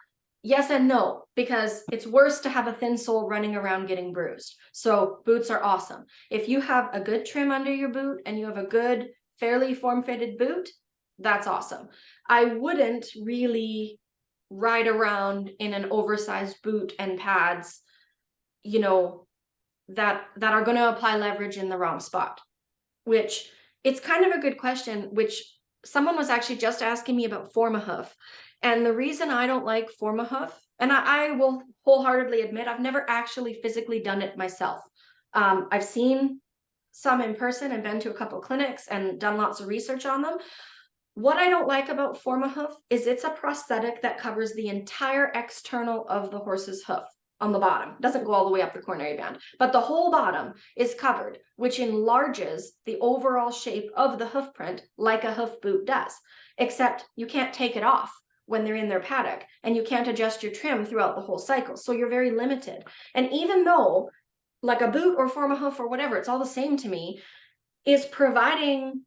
Yes and no, because it's worse to have a thin sole running around getting bruised. So boots are awesome. If you have a good trim under your boot and you have a good, fairly form-fitted boot, that's awesome. I wouldn't really ride around in an oversized boot and pads, that are going to apply leverage in the wrong spot. Which, it's kind of a good question, which someone was actually just asking me about Formahoof. And the reason I don't like Formahoof, and I will wholeheartedly admit I've never actually physically done it myself. I've seen some in person and been to a couple clinics and done lots of research on them. What I don't like about Formahoof is it's a prosthetic that covers the entire external of the horse's hoof on the bottom. It doesn't go all the way up the coronary band, but the whole bottom is covered, which enlarges the overall shape of the hoof print like a hoof boot does, except you can't take it off when they're in their paddock, and you can't adjust your trim throughout the whole cycle. So you're very limited. And even though like a boot or Formahoof or whatever, it's all the same to me, is providing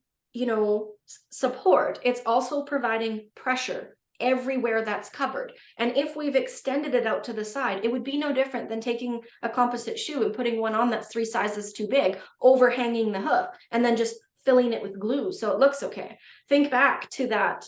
support, it's also providing pressure everywhere that's covered. And if we've extended it out to the side, it would be no different than taking a composite shoe and putting one on that's 3 sizes too big, overhanging the hoof, and then just filling it with glue so it looks okay. Think back to that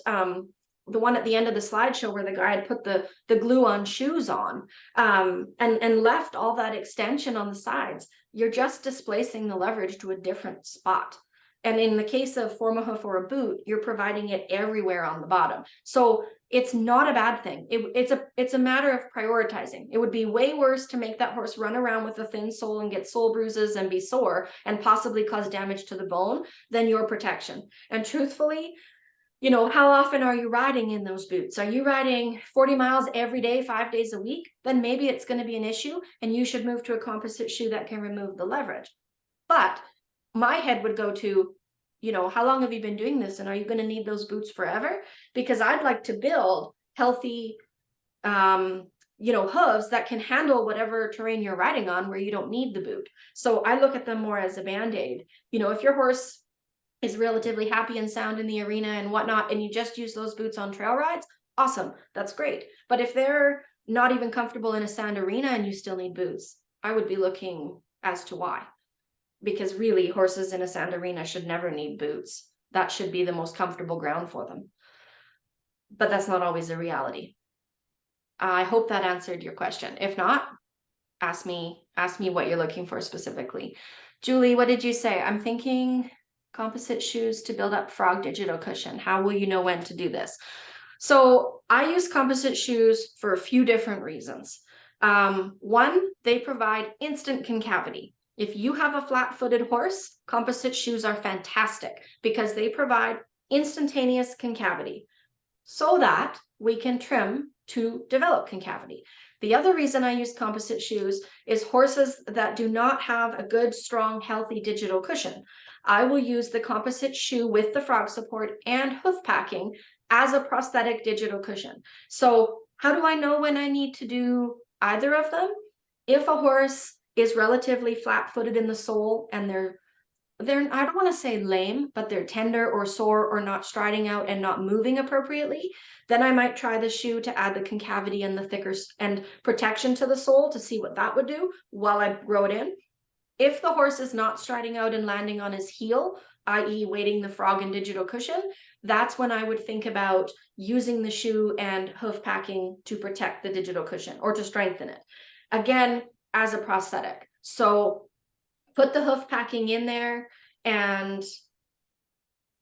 the one at the end of the slideshow where the guy had put the glue on shoes on, and left all that extension on the sides. You're just displacing the leverage to a different spot. And in the case of Forma-Hoof or a boot, you're providing it everywhere on the bottom. So it's not a bad thing. It's a matter of prioritizing. It would be way worse to make that horse run around with a thin sole and get sole bruises and be sore and possibly cause damage to the bone than your protection. And truthfully, you know, how often are you riding in those boots? Are you riding 40 miles every day, 5 days a week? Then maybe it's going to be an issue and you should move to a composite shoe that can remove the leverage. But my head would go to, you know, how long have you been doing this? And are you going to need those boots forever? Because I'd like to build healthy, you know, hooves that can handle whatever terrain you're riding on where you don't need the boot. So I look at them more as a Band-Aid. You know, if your horse is relatively happy and sound in the arena and whatnot, and you just use those boots on trail rides, awesome, that's great. But if they're not even comfortable in a sand arena and you still need boots, I would be looking as to why. Because really, horses in a sand arena should never need boots. That should be the most comfortable ground for them. But that's not always a reality. I hope that answered your question. If not, ask me what you're looking for specifically. Julie, what did you say? I'm thinking composite shoes to build up frog digital cushion. How will you know when to do this? So I use composite shoes for a few different reasons. One, they provide instant concavity. If you have a flat-footed horse, composite shoes are fantastic because they provide instantaneous concavity so that we can trim to develop concavity. The other reason I use composite shoes is horses that do not have a good, strong, healthy digital cushion. I will use the composite shoe with the frog support and hoof packing as a prosthetic digital cushion. So how do I know when I need to do either of them? If a horse is relatively flat-footed in the sole and they're I don't want to say lame, but they're tender or sore or not striding out and not moving appropriately, then I might try the shoe to add the concavity and the thicker and protection to the sole to see what that would do while I grow it in. If the horse is not striding out and landing on his heel, i.e. weighting the frog and digital cushion, that's when I would think about using the shoe and hoof packing to protect the digital cushion or to strengthen it. Again, as a prosthetic. So put the hoof packing in there and,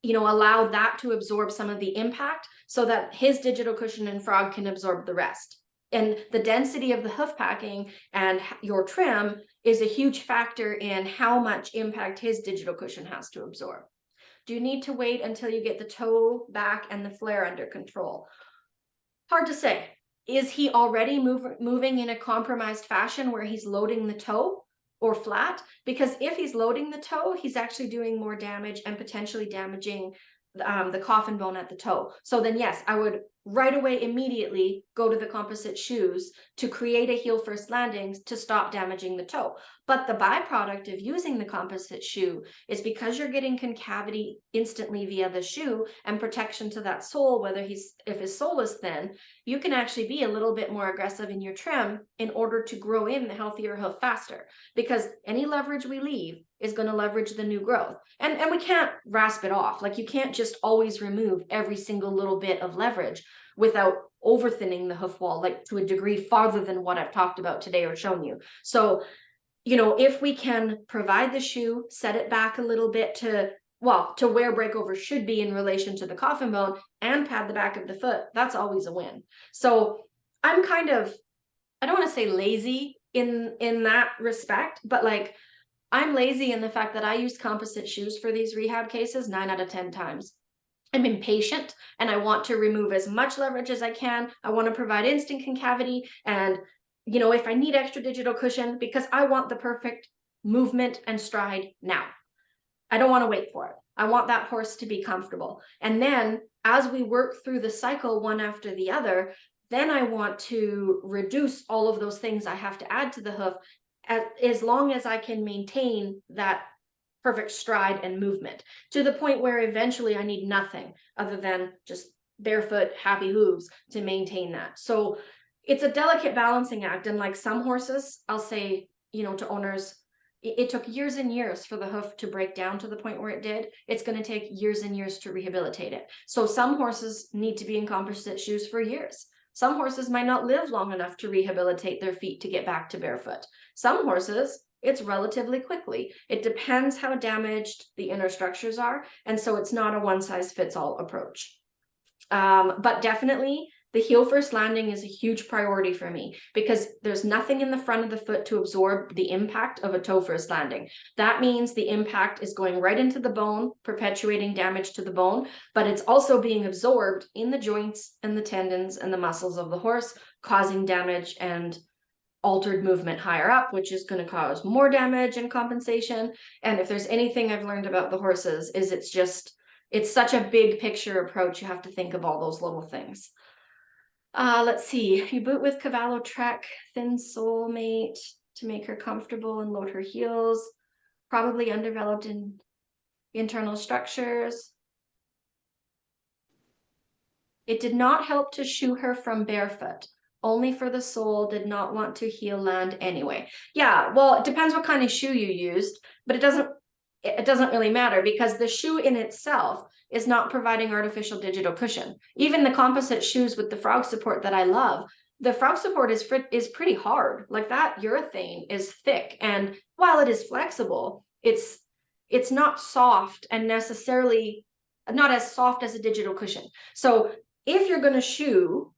you know, allow that to absorb some of the impact so that his digital cushion and frog can absorb the rest. And the density of the hoof packing and your trim is a huge factor in how much impact his digital cushion has to absorb. Do you need to wait until you get the toe back and the flare under control? Hard to say. Is he already moving in a compromised fashion where he's loading the toe or flat? Because if he's loading the toe, he's actually doing more damage and potentially damaging the coffin bone at the toe. So then yes, I would right away immediately go to the composite shoes to create a heel first landing to stop damaging the toe. But the byproduct of using the composite shoe is because you're getting concavity instantly via the shoe and protection to that sole, if his sole is thin, you can actually be a little bit more aggressive in your trim in order to grow in the healthier hoof faster, because any leverage we leave is going to leverage the new growth. And we can't rasp it off. Like, you can't just always remove every single little bit of leverage without over thinning the hoof wall, like to a degree farther than what I've talked about today or shown you. So, you know, if we can provide the shoe, set it back a little bit to where breakover should be in relation to the coffin bone, and pad the back of the foot, that's always a win. So I'm kind of, I don't want to say lazy in that respect, but like, I'm lazy in the fact that I use composite shoes for these rehab cases 9 out of 10 times. I'm impatient and I want to remove as much leverage as I can. I want to provide instant concavity, and, you know, if I need extra digital cushion, because I want the perfect movement and stride now. I don't want to wait for it. I want that horse to be comfortable. And then as we work through the cycle one after the other, then I want to reduce all of those things I have to add to the hoof as long as I can maintain that perfect stride and movement, to the point where eventually I need nothing other than just barefoot, happy hooves to maintain that. So it's a delicate balancing act. And like some horses, I'll say, you know, to owners, it took years and years for the hoof to break down to the point where it did. It's going to take years and years to rehabilitate it. So some horses need to be in composite shoes for years. Some horses might not live long enough to rehabilitate their feet to get back to barefoot. Some horses, it's relatively quickly. It depends how damaged the inner structures are. And so it's not a one size fits all approach. But definitely the heel first landing is a huge priority for me because there's nothing in the front of the foot to absorb the impact of a toe first landing. That means the impact is going right into the bone, perpetuating damage to the bone, but it's also being absorbed in the joints and the tendons and the muscles of the horse, causing damage and altered movement higher up, which is going to cause more damage and compensation. And if there's anything I've learned about the horses is it's such a big picture approach. You have to think of all those little things. Let's see. You boot with Cavallo Trek, thin sole mate to make her comfortable and load her heels. Probably undeveloped in internal structures. It did not help to shoe her from barefoot. Only for the sole, did not want to heel land anyway. Yeah, well, it depends what kind of shoe you used, but it doesn't really matter because the shoe in itself is not providing artificial digital cushion. Even the composite shoes with the frog support that I love, the frog support is pretty hard. Like that urethane is thick, and while it is flexible, it's not soft and necessarily not as soft as a digital cushion. So if you're going to shoe,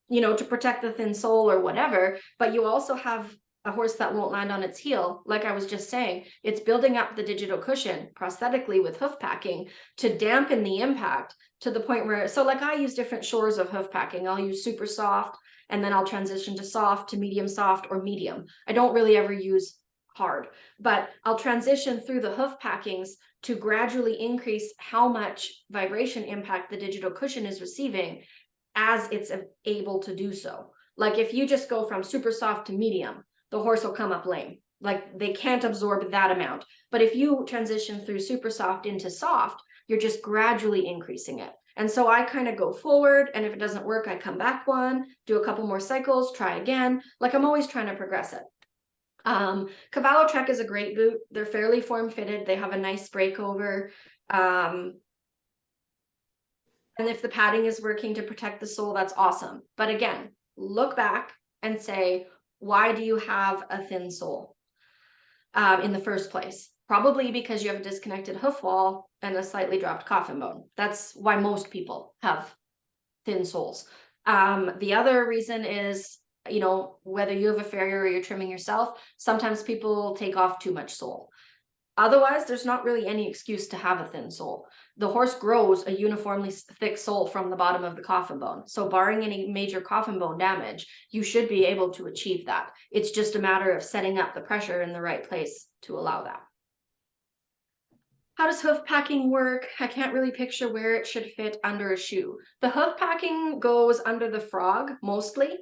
you know, to protect the thin sole or whatever, but you also have a horse that won't land on its heel, like I was just saying, it's building up the digital cushion prosthetically with hoof packing to dampen the impact to the point where, so like I use different shores of hoof packing. I'll use super soft, and then I'll transition to soft, to medium soft, or medium. I don't really ever use hard, but I'll transition through the hoof packings to gradually increase how much vibration impact the digital cushion is receiving as it's able to do so. Like if you just go from super soft to medium, the horse will come up lame. Like they can't absorb that amount. But if you transition through super soft into soft, you're just gradually increasing it. And so I kind of go forward, and if it doesn't work, I come back one, do a couple more cycles, try again. Like I'm always trying to progress it. Cavallo Trek is a great boot. They're fairly form fitted. They have a nice breakover. And if the padding is working to protect the sole, that's awesome. But again, look back and say, why do you have a thin sole in the first place? Probably because you have a disconnected hoof wall and a slightly dropped coffin bone. That's why most people have thin soles. The other reason is, you know, whether you have a farrier or you're trimming yourself, sometimes people take off too much sole. Otherwise, there's not really any excuse to have a thin sole. The horse grows a uniformly thick sole from the bottom of the coffin bone. So barring any major coffin bone damage, you should be able to achieve that. It's just a matter of setting up the pressure in the right place to allow that. How does hoof packing work? I can't really picture where it should fit under a shoe. The hoof packing goes under the frog mostly.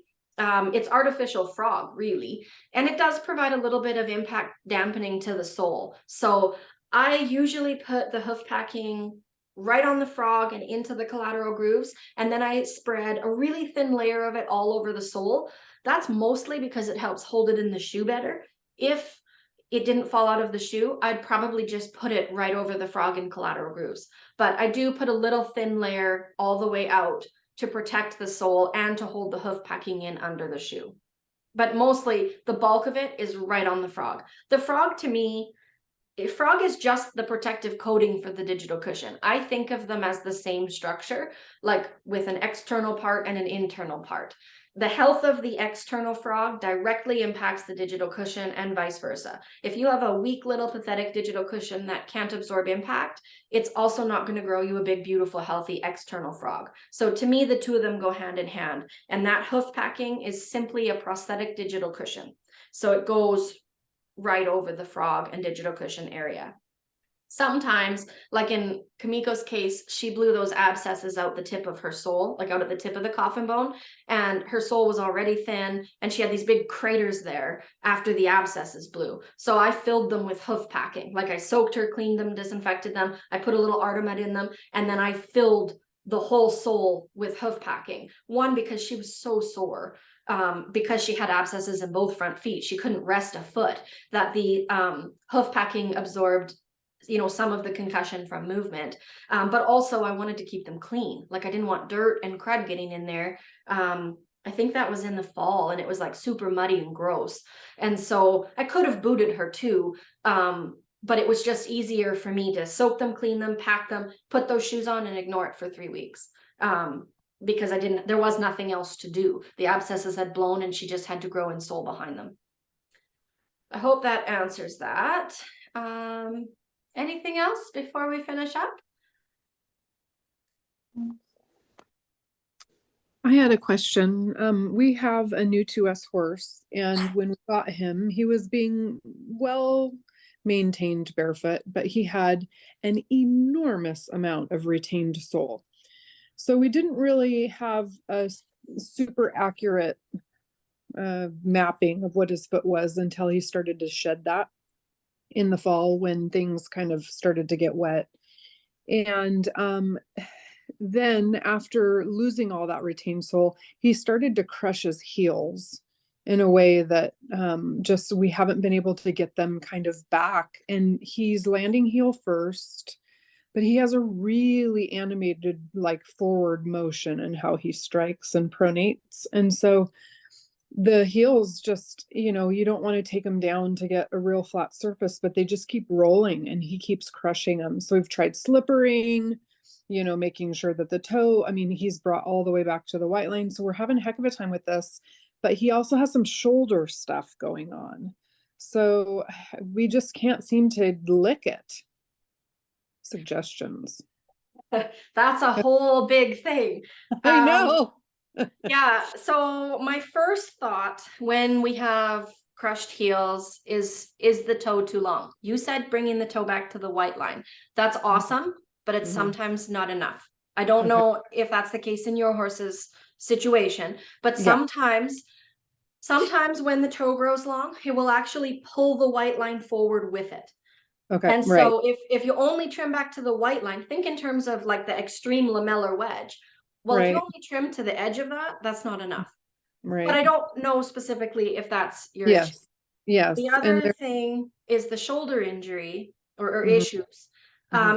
It's artificial frog, really, and it does provide a little bit of impact dampening to the sole. So I usually put the hoof packing right on the frog and into the collateral grooves, and then I spread a really thin layer of it all over the sole. That's mostly because it helps hold it in the shoe better. If it didn't fall out of the shoe, I'd probably just put it right over the frog and collateral grooves. But I do put a little thin layer all the way out to protect the sole and to hold the hoof packing in under the shoe. But mostly the bulk of it is right on the frog. The frog, to me, frog is just the protective coating for the digital cushion. I think of them as the same structure, like with an external part and an internal part. The health of the external frog directly impacts the digital cushion and vice versa. If you have a weak little pathetic digital cushion that can't absorb impact, it's also not going to grow you a big, beautiful, healthy external frog. So to me, the two of them go hand in hand. And that hoof packing is simply a prosthetic digital cushion. So it goes right over the frog and digital cushion area. Sometimes, like in Kamiko's case, she blew those abscesses out the tip of her sole, like out at the tip of the coffin bone, and her sole was already thin, and she had these big craters there after the abscesses blew. So I filled them with hoof packing. Like I soaked her, cleaned them, disinfected them. I put a little Artemet in them, and then I filled the whole sole with hoof packing. One, because she was so sore, because she had abscesses in both front feet. She couldn't rest a foot, that the hoof packing absorbed, you know, some of the concussion from movement. But also I wanted to keep them clean. Like I didn't want dirt and crud getting in there. I think that was in the fall and it was like super muddy and gross. And so I could have booted her too. But it was just easier for me to soak them, clean them, pack them, put those shoes on and ignore it for 3 weeks. Because there was nothing else to do. The abscesses had blown and she just had to grow in sole behind them. I hope that answers that. Anything else before we finish up? I had a question. We have a new to us horse, and when we got him, he was being well maintained barefoot, but he had an enormous amount of retained sole. So we didn't really have a super accurate mapping of what his foot was until he started to shed that in the fall when things kind of started to get wet. And then after losing all that retained sole, he started to crush his heels in a way that just we haven't been able to get them kind of back. And he's landing heel first, but he has a really animated like forward motion in how he strikes and pronates. And so the heels just, you know, you don't want to take them down to get a real flat surface, but they just keep rolling and he keeps crushing them. So we've tried slippering, you know, making sure that the toe, I mean, he's brought all the way back to the white line. So we're having a heck of a time with this, but he also has some shoulder stuff going on. So we just can't seem to lick it. Suggestions. That's a whole big thing. I know. Yeah, so my first thought when we have crushed heels is the toe too long? You said bringing the toe back to the white line. That's awesome, but it's sometimes not enough. I don't know if that's the case in your horse's situation, but sometimes when the toe grows long, it will actually pull the white line forward with it. Okay, And right. so if you only trim back to the white line, think in terms of like the extreme lamellar wedge. Well, if you Right. only trim to the edge of that, that's not enough. Right. But I don't know specifically if that's your issue. Yes. Yes. The And other there, thing is the shoulder injury or Mhm. issues.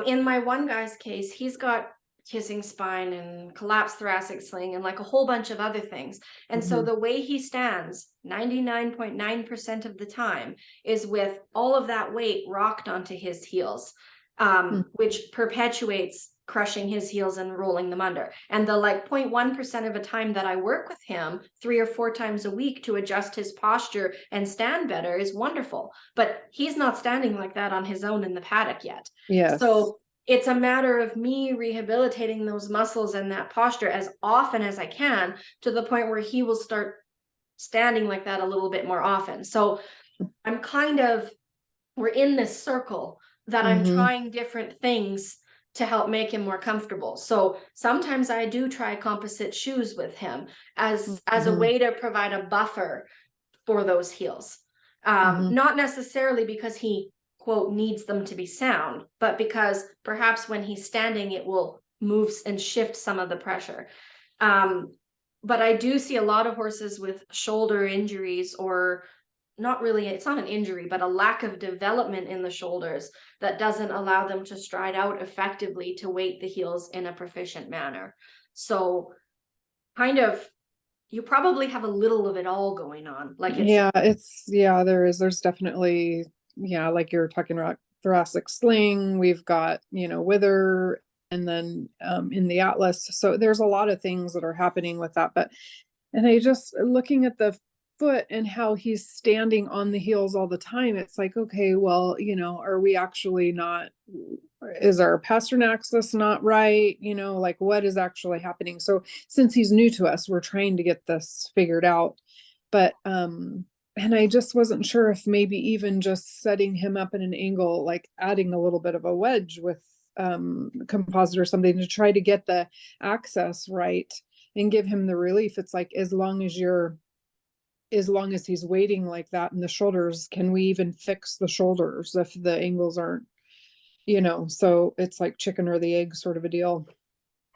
In my one guy's case, he's got kissing spine and collapsed thoracic sling and like a whole bunch of other things. And so the way he stands 99.9% of the time is with all of that weight rocked onto his heels, which perpetuates crushing his heels and rolling them under. And the like 0.1% of a time that I work with him 3 or 4 times a week to adjust his posture and stand better is wonderful. But he's not standing like that on his own in the paddock yet. yes. So it's a matter of me rehabilitating those muscles and that posture as often as I can to the point where he will start standing like that a little bit more often. So I'm we're in this circle that I'm trying different things to help make him more comfortable. So sometimes I do try composite shoes with him as a way to provide a buffer for those heels. Not necessarily because he, quote, needs them to be sound, but because perhaps when he's standing, it will move and shift some of the pressure. But I do see a lot of horses with shoulder injuries, or not really, it's not an injury, but a lack of development in the shoulders that doesn't allow them to stride out effectively to weight the heels in a proficient manner. So kind of, you probably have a little of it all going on. Like there's definitely, like you're talking about thoracic sling, we've got, wither, and then in the atlas. So there's a lot of things that are happening with that. And I just looking at the foot and how he's standing on the heels all the time, it's like, okay, well, are we actually not, is our pastern axis not right? Like what is actually happening? So since he's new to us, we're trying to get this figured out. But and I just wasn't sure if maybe even just setting him up in an angle, like adding a little bit of a wedge with composite or something to try to get the access right and give him the relief. It's like, as long as he's waiting like that in the shoulders, can we even fix the shoulders if the angles aren't, so it's like chicken or the egg sort of a deal.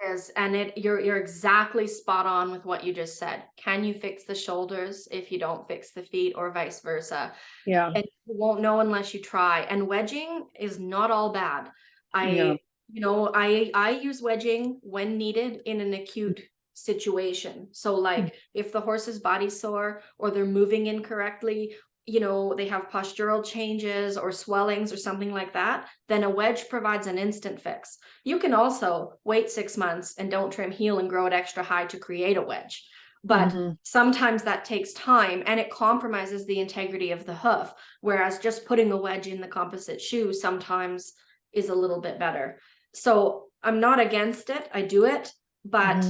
is, and you're exactly spot on with what you just said. Can you fix the shoulders if you don't fix the feet, or vice versa? Yeah. And you won't know unless you try. And wedging is not all bad. Yeah. I use wedging when needed in an acute situation. So like if the horse is body sore, or they're moving incorrectly, they have postural changes or swellings or something like that, then a wedge provides an instant fix. You can also wait 6 months and don't trim heel and grow it extra high to create a wedge. But sometimes that takes time, and it compromises the integrity of the hoof. Whereas just putting a wedge in the composite shoe sometimes is a little bit better. So I'm not against it. I do it. But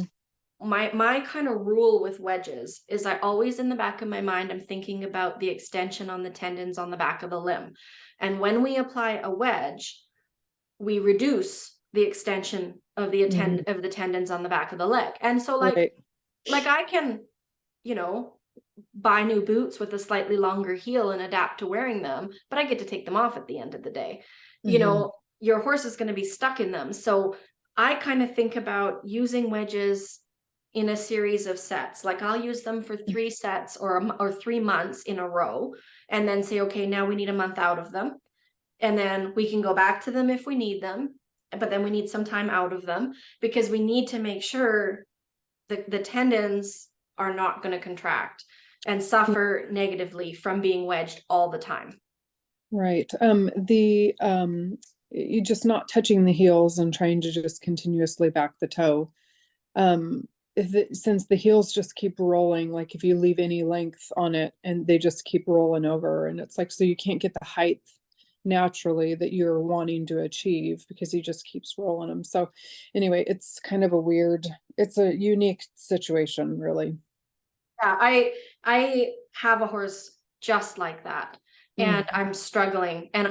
my kind of rule with wedges is I always, in the back of my mind, I'm thinking about the extension on the tendons on the back of the limb. And when we apply a wedge, we reduce the extension of the of the tendons on the back of the leg. And so like I can, buy new boots with a slightly longer heel and adapt to wearing them, but I get to take them off at the end of the day. Your horse is going to be stuck in them. So I kind of think about using wedges in a series of sets. Like I'll use them for 3 sets or 3 months in a row, and then say, okay, now we need a month out of them. And then we can go back to them if we need them, but then we need some time out of them, because we need to make sure the tendons are not going to contract and suffer negatively from being wedged all the time. Right. You just not touching the heels and trying to just continuously back the toe. Since the heels just keep rolling, like if you leave any length on it and they just keep rolling over, and it's like, so you can't get the height naturally that you're wanting to achieve because he just keeps rolling them. So anyway, it's kind of it's a unique situation, really. Yeah, I have a horse just like that, and I'm struggling. And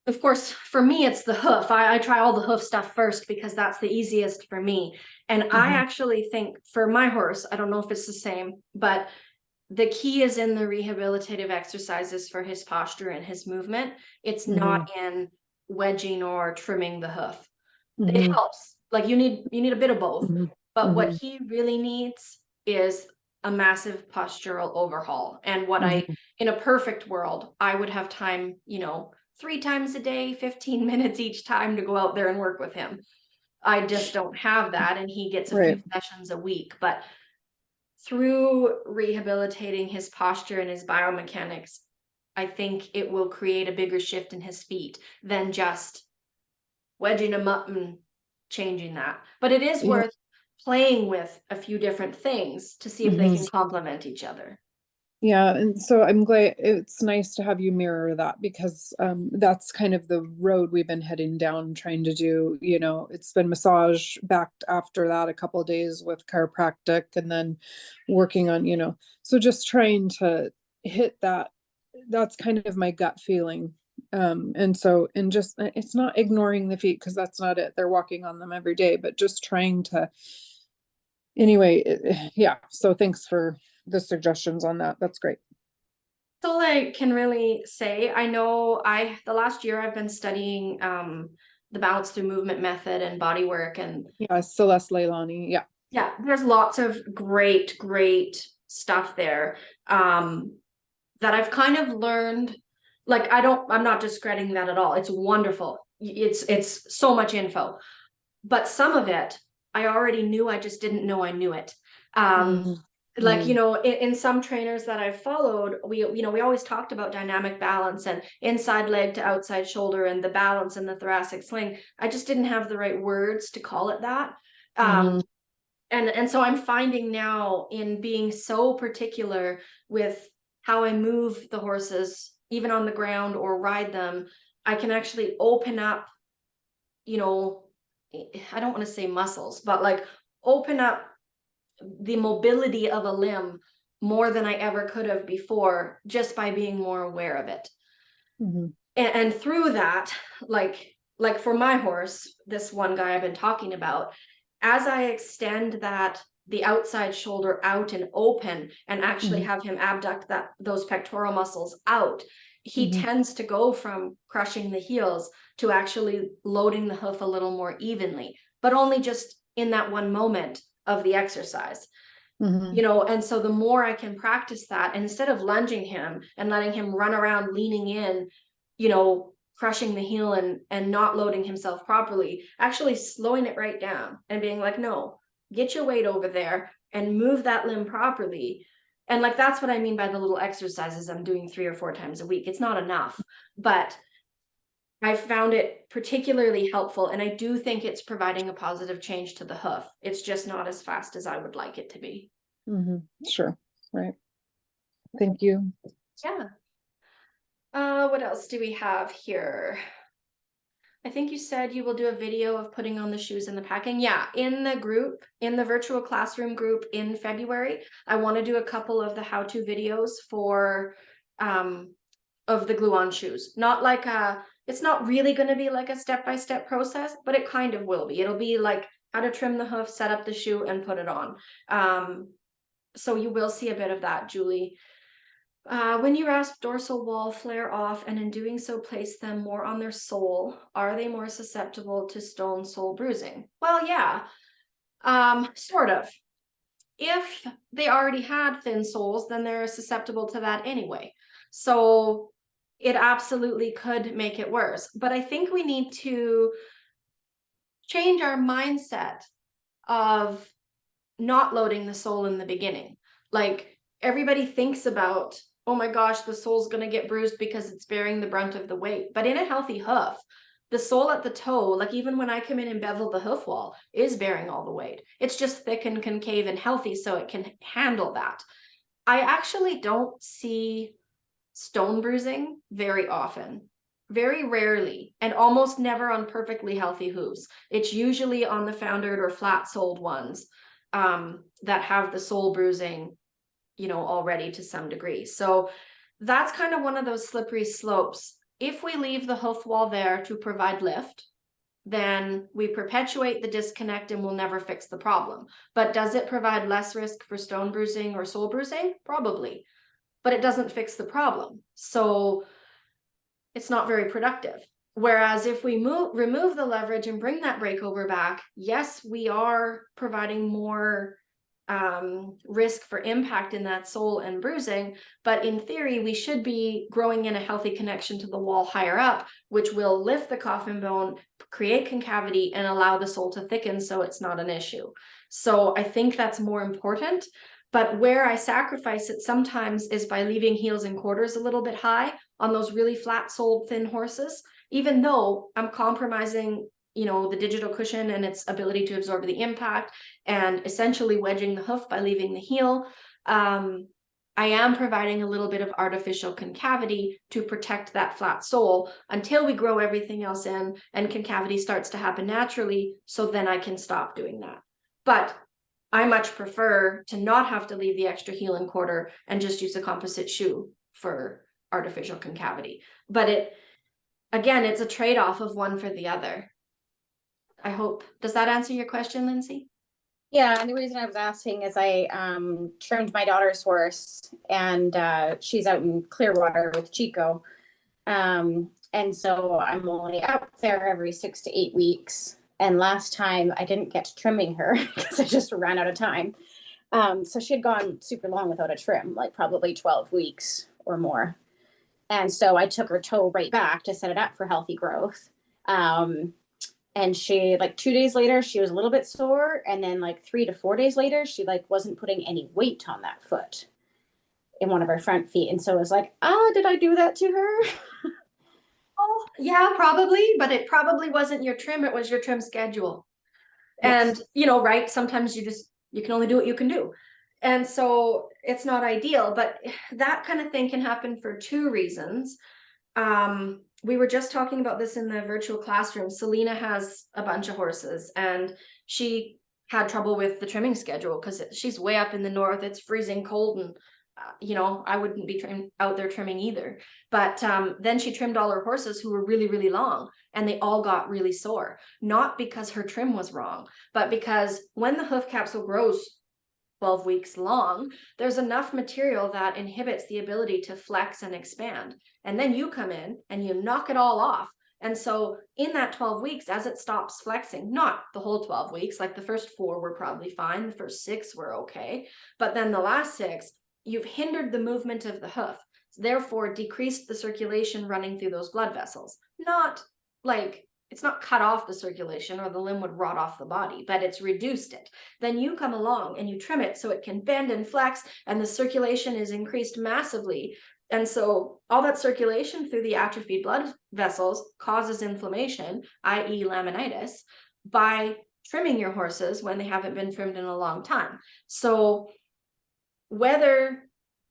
of course, for me, it's the hoof. I try all the hoof stuff first because that's the easiest for me. And I actually think for my horse, I don't know if it's the same, but the key is in the rehabilitative exercises for his posture and his movement. It's not in wedging or trimming the hoof. It helps. Like you need a bit of both. But what he really needs is a massive postural overhaul. And what in a perfect world, I would have time, 3 times a day, 15 minutes each time to go out there and work with him. I just don't have that, and he gets a few sessions a week. But through rehabilitating his posture and his biomechanics, I think it will create a bigger shift in his feet than just wedging him up and changing that. But it is worth playing with a few different things to see if they can complement each other. Yeah, and so I'm glad, it's nice to have you mirror that, because that's kind of the road we've been heading down, trying to do, it's been massage backed after that a couple of days with chiropractic, and then working on, so just trying to hit that. That's kind of my gut feeling. And just, it's not ignoring the feet, because that's not it. They're walking on them every day, but just trying to, anyway, yeah. So thanks for the suggestions on that. That's great. That's all I can really say. I know the last year I've been studying the balance through movement method and body work, and Celeste Leilani. Yeah, there's lots of great stuff there that I've kind of learned. Like I'm not discrediting that at all. It's wonderful. It's so much info. But some of it I already knew, I just didn't know I knew it. Like, in some trainers that I've followed, we always talked about dynamic balance and inside leg to outside shoulder and the balance in the thoracic sling. I just didn't have the right words to call it that. And so I'm finding now, in being so particular with how I move the horses, even on the ground or ride them, I can actually open up, I don't want to say muscles, but like open up the mobility of a limb more than I ever could have before, just by being more aware of it. And through that, like for my horse, this one guy I've been talking about, as I extend the outside shoulder out and open and actually have him abduct those pectoral muscles out, he tends to go from crushing the heels to actually loading the hoof a little more evenly. but only just in that one moment of the exercise. Mhm. You know, and so the more I can practice that, and instead of lunging him and letting him run around leaning in, you know, crushing the heel and not loading himself properly, actually slowing it right down and being like, no, get your weight over there and move that limb properly. And like, that's what I mean by the little exercises I'm doing 3 or 4 times a week. It's not enough, but I found it particularly helpful, and I do think it's providing a positive change to the hoof. It's just not as fast as I would like it to be. Sure. Right. Thank you. Yeah. What else do we have here? I think you said you will do a video of putting on the shoes and the packing. Yeah, in the group, in the virtual classroom group in February, I want to do a couple of the how-to videos for of the glue-on shoes. Not like it's not really going to be like a step-by-step process, but it kind of will be. It'll be like how to trim the hoof, set up the shoe, and put it on. So you will see a bit of that, Julie. When you rasp dorsal wall, flare off, and in doing so place them more on their sole, are they more susceptible to stone sole bruising? Well, yeah, sort of. If they already had thin soles, then they're susceptible to that anyway. So it absolutely could make it worse. But I think we need to change our mindset of not loading the sole in the beginning. Like, everybody thinks about, oh my gosh, the sole's going to get bruised because it's bearing the brunt of the weight. But in a healthy hoof, the sole at the toe, like even when I come in and bevel the hoof wall, is bearing all the weight. It's just thick and concave and healthy, so it can handle that. I actually don't see stone bruising very often. Very rarely, and almost never on perfectly healthy hooves. It's usually on the foundered or flat-soled ones that have the sole bruising, you know, already to some degree. So that's kind of one of those slippery slopes. If we leave the hoof wall there to provide lift, then we perpetuate the disconnect and we'll never fix the problem. But does it provide less risk for stone bruising or sole bruising? Probably, but it doesn't fix the problem. So it's not very productive. Whereas if we remove the leverage and bring that breakover back, yes, we are providing more risk for impact in that sole and bruising, but in theory, we should be growing in a healthy connection to the wall higher up, which will lift the coffin bone, create concavity, and allow the sole to thicken so it's not an issue. So I think that's more important. But where I sacrifice it sometimes is by leaving heels and quarters a little bit high on those really flat-soled thin horses, even though I'm compromising, you know, the digital cushion and its ability to absorb the impact and essentially wedging the hoof by leaving the heel. I am providing a little bit of artificial concavity to protect that flat sole until we grow everything else in and concavity starts to happen naturally, so then I can stop doing that. But I much prefer to not have to leave the extra heel and quarter and just use a composite shoe for artificial concavity. But it, again, it's a trade-off of one for the other. I hope. Does that answer your question, Lindsay? Yeah, and the reason I was asking is I trimmed my daughter's horse, and she's out in Clearwater with Chico. And so I'm only out there every 6 to 8 weeks. And last time I didn't get to trimming her because I just ran out of time. So she had gone super long without a trim, like probably 12 weeks or more. And so I took her toe right back to set it up for healthy growth. And she, like 2 days later, she was a little bit sore. And then like 3 to 4 days later, she like wasn't putting any weight on that foot in one of her front feet. And so it was like, did I do that to her? Oh, yeah, probably, but it probably wasn't your trim, it was your trim schedule. Yes. And, you know, right, sometimes you can only do what you can do. And so it's not ideal, but that kind of thing can happen for 2 reasons. We were just talking about this in the virtual classroom. Selena has a bunch of horses and she had trouble with the trimming schedule because she's way up in the north. It's freezing cold and you know, I wouldn't be out there trimming either. But then she trimmed all her horses who were really, really long and they all got really sore. Not because her trim was wrong, but because when the hoof capsule grows 12 weeks long, there's enough material that inhibits the ability to flex and expand. And then you come in and you knock it all off And so in that 12 weeks, as it stops flexing, not the whole 12 weeks, like the first 4 were probably fine, the first 6 were okay, but then the last 6, you've hindered the movement of the hoof, therefore decreased the circulation running through those blood vessels. Not like, it's not cut off the circulation or the limb would rot off the body, but it's reduced it. Then you come along and you trim it so it can bend and flex, and the circulation is increased massively. And so all that circulation through the atrophied blood vessels causes inflammation, i.e. laminitis, by trimming your horses when they haven't been trimmed in a long time. So whether,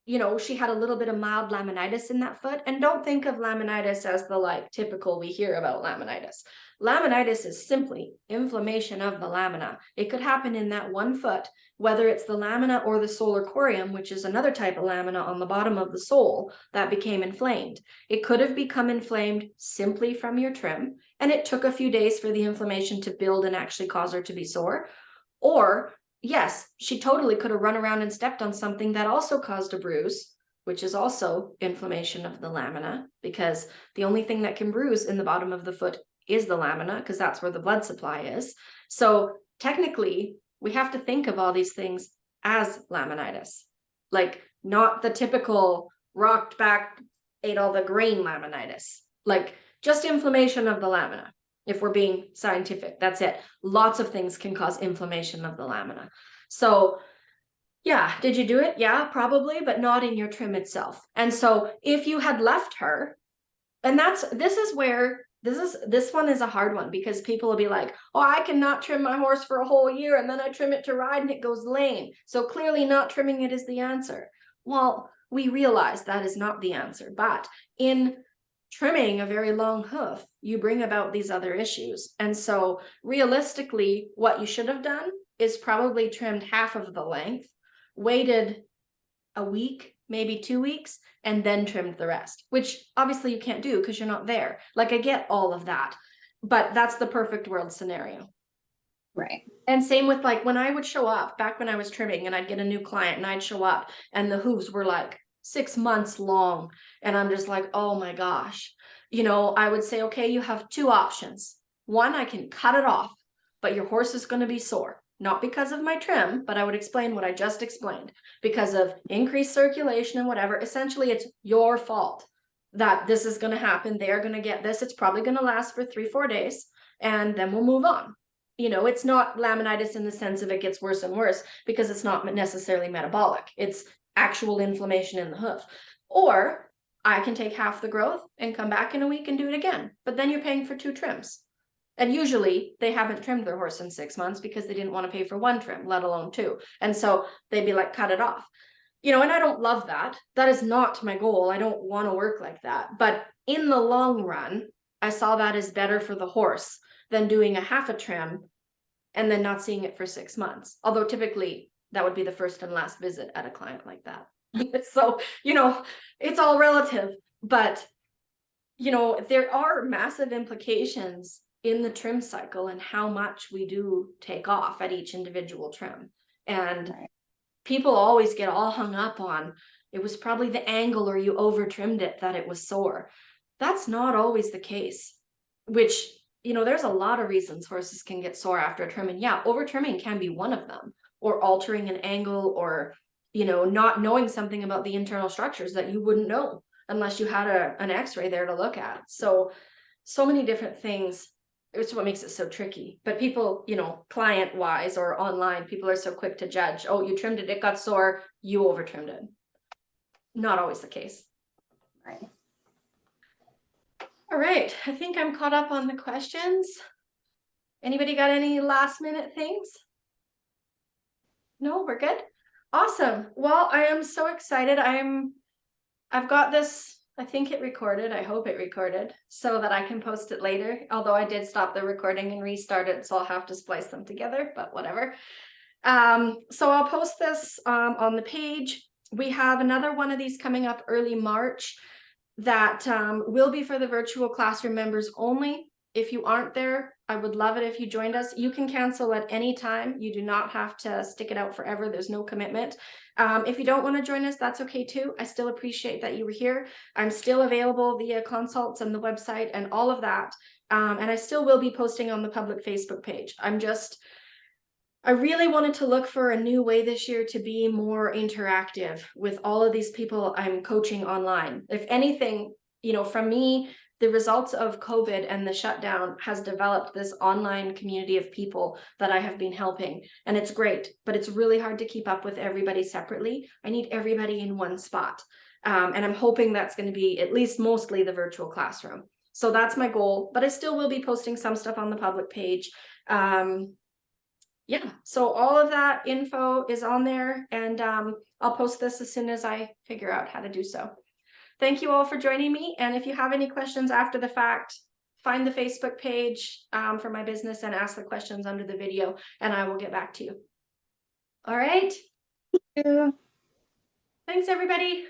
you know, she had a little bit of mild laminitis in that foot, and don't think of laminitis as the like typical we hear about laminitis. Laminitis is simply inflammation of the lamina. It could happen in that one foot, whether it's the lamina or the solar corium, which is another type of lamina on the bottom of the sole that became inflamed. It could have become inflamed simply from your trim, and it took a few days for the inflammation to build and actually cause her to be sore. Or yes, she totally could have run around and stepped on something that also caused a bruise, which is also inflammation of the lamina, because the only thing that can bruise in the bottom of the foot is the lamina, because that's where the blood supply is. So technically, we have to think of all these things as laminitis, like not the typical rocked back, ate all the grain laminitis, like just inflammation of the lamina. If we're being scientific, that's it. Lots of things can cause inflammation of the lamina. So yeah, did you do it? Yeah, probably, but not in your trim itself. And so if you had left her, and this one is a hard one, because people will be like, oh, I cannot trim my horse for a whole year and then I trim it to ride and it goes lame. So clearly not trimming it is the answer. Well, we realize that is not the answer, but in trimming a very long hoof, you bring about these other issues. And so realistically, what you should have done is probably trimmed half of the length, waited a week, maybe 2 weeks, and then trimmed the rest, which obviously you can't do because you're not there. Like, I get all of that, but that's the perfect world scenario. Right. And same with like when I would show up back when I was trimming and I'd get a new client and I'd show up and the hooves were like 6 months long. And I'm just like, oh my gosh, you know, I would say, okay, you have 2 options. One, I can cut it off, but your horse is going to be sore. Not because of my trim, but I would explain what I just explained, because of increased circulation and whatever. Essentially, it's your fault that this is going to happen. They're going to get this. It's probably going to last for 3-4 days, and then we'll move on. You know, it's not laminitis in the sense of it gets worse and worse, because it's not necessarily metabolic. It's actual inflammation in the hoof. Or I can take half the growth and come back in a week and do it again. But then you're paying for 2 trims. And usually they haven't trimmed their horse in 6 months because they didn't want to pay for 1 trim, let alone 2. And so they'd be like, cut it off. You know, and I don't love that. That is not my goal. I don't want to work like that. But in the long run, I saw that as better for the horse than doing a half a trim and then not seeing it for 6 months. Although typically that would be the first and last visit at a client like that. So, you know, it's all relative. But, you know, there are massive implications in the trim cycle and how much we do take off at each individual trim. And people always get all hung up on, it was probably the angle or you over trimmed it that it was sore. That's not always the case, which, you know, there's a lot of reasons horses can get sore after a trim. And yeah, over trimming can be one of them, or altering an angle, or, you know, not knowing something about the internal structures that you wouldn't know unless you had an x-ray there to look at. So many different things. It's what makes it so tricky. But people, you know, client wise or online, people are so quick to judge. Oh, you trimmed it, it got sore, you over trimmed it. Not always the case. Right. All right, I think I'm caught up on the questions. Anybody got any last minute things? No, we're good. Awesome. Well, I am so excited. I've got this. I think it recorded. I hope it recorded so that I can post it later. Although I did stop the recording and restart it, so I'll have to splice them together, but whatever. So I'll post this on the page. We have another one of these coming up early March that will be for the virtual classroom members only. If you aren't there, I would love it if you joined us. You can cancel at any time. You do not have to stick it out forever. There's no commitment. If you don't want to join us, that's okay too. I still appreciate that you were here. I'm still available via consults and the website and all of that. And I still will be posting on the public Facebook page. I really wanted to look for a new way this year to be more interactive with all of these people I'm coaching online. If anything, you know, from me, the results of COVID and the shutdown has developed this online community of people that I have been helping. And it's great, but it's really hard to keep up with everybody separately. I need everybody in one spot. And I'm hoping that's going to be at least mostly the virtual classroom. So that's my goal, but I still will be posting some stuff on the public page. Yeah, so all of that info is on there, and I'll post this as soon as I figure out how to do so. Thank you all for joining me, and if you have any questions after the fact, find the Facebook page for my business and ask the questions under the video, and I will get back to you. All right. Yeah. Thanks, everybody.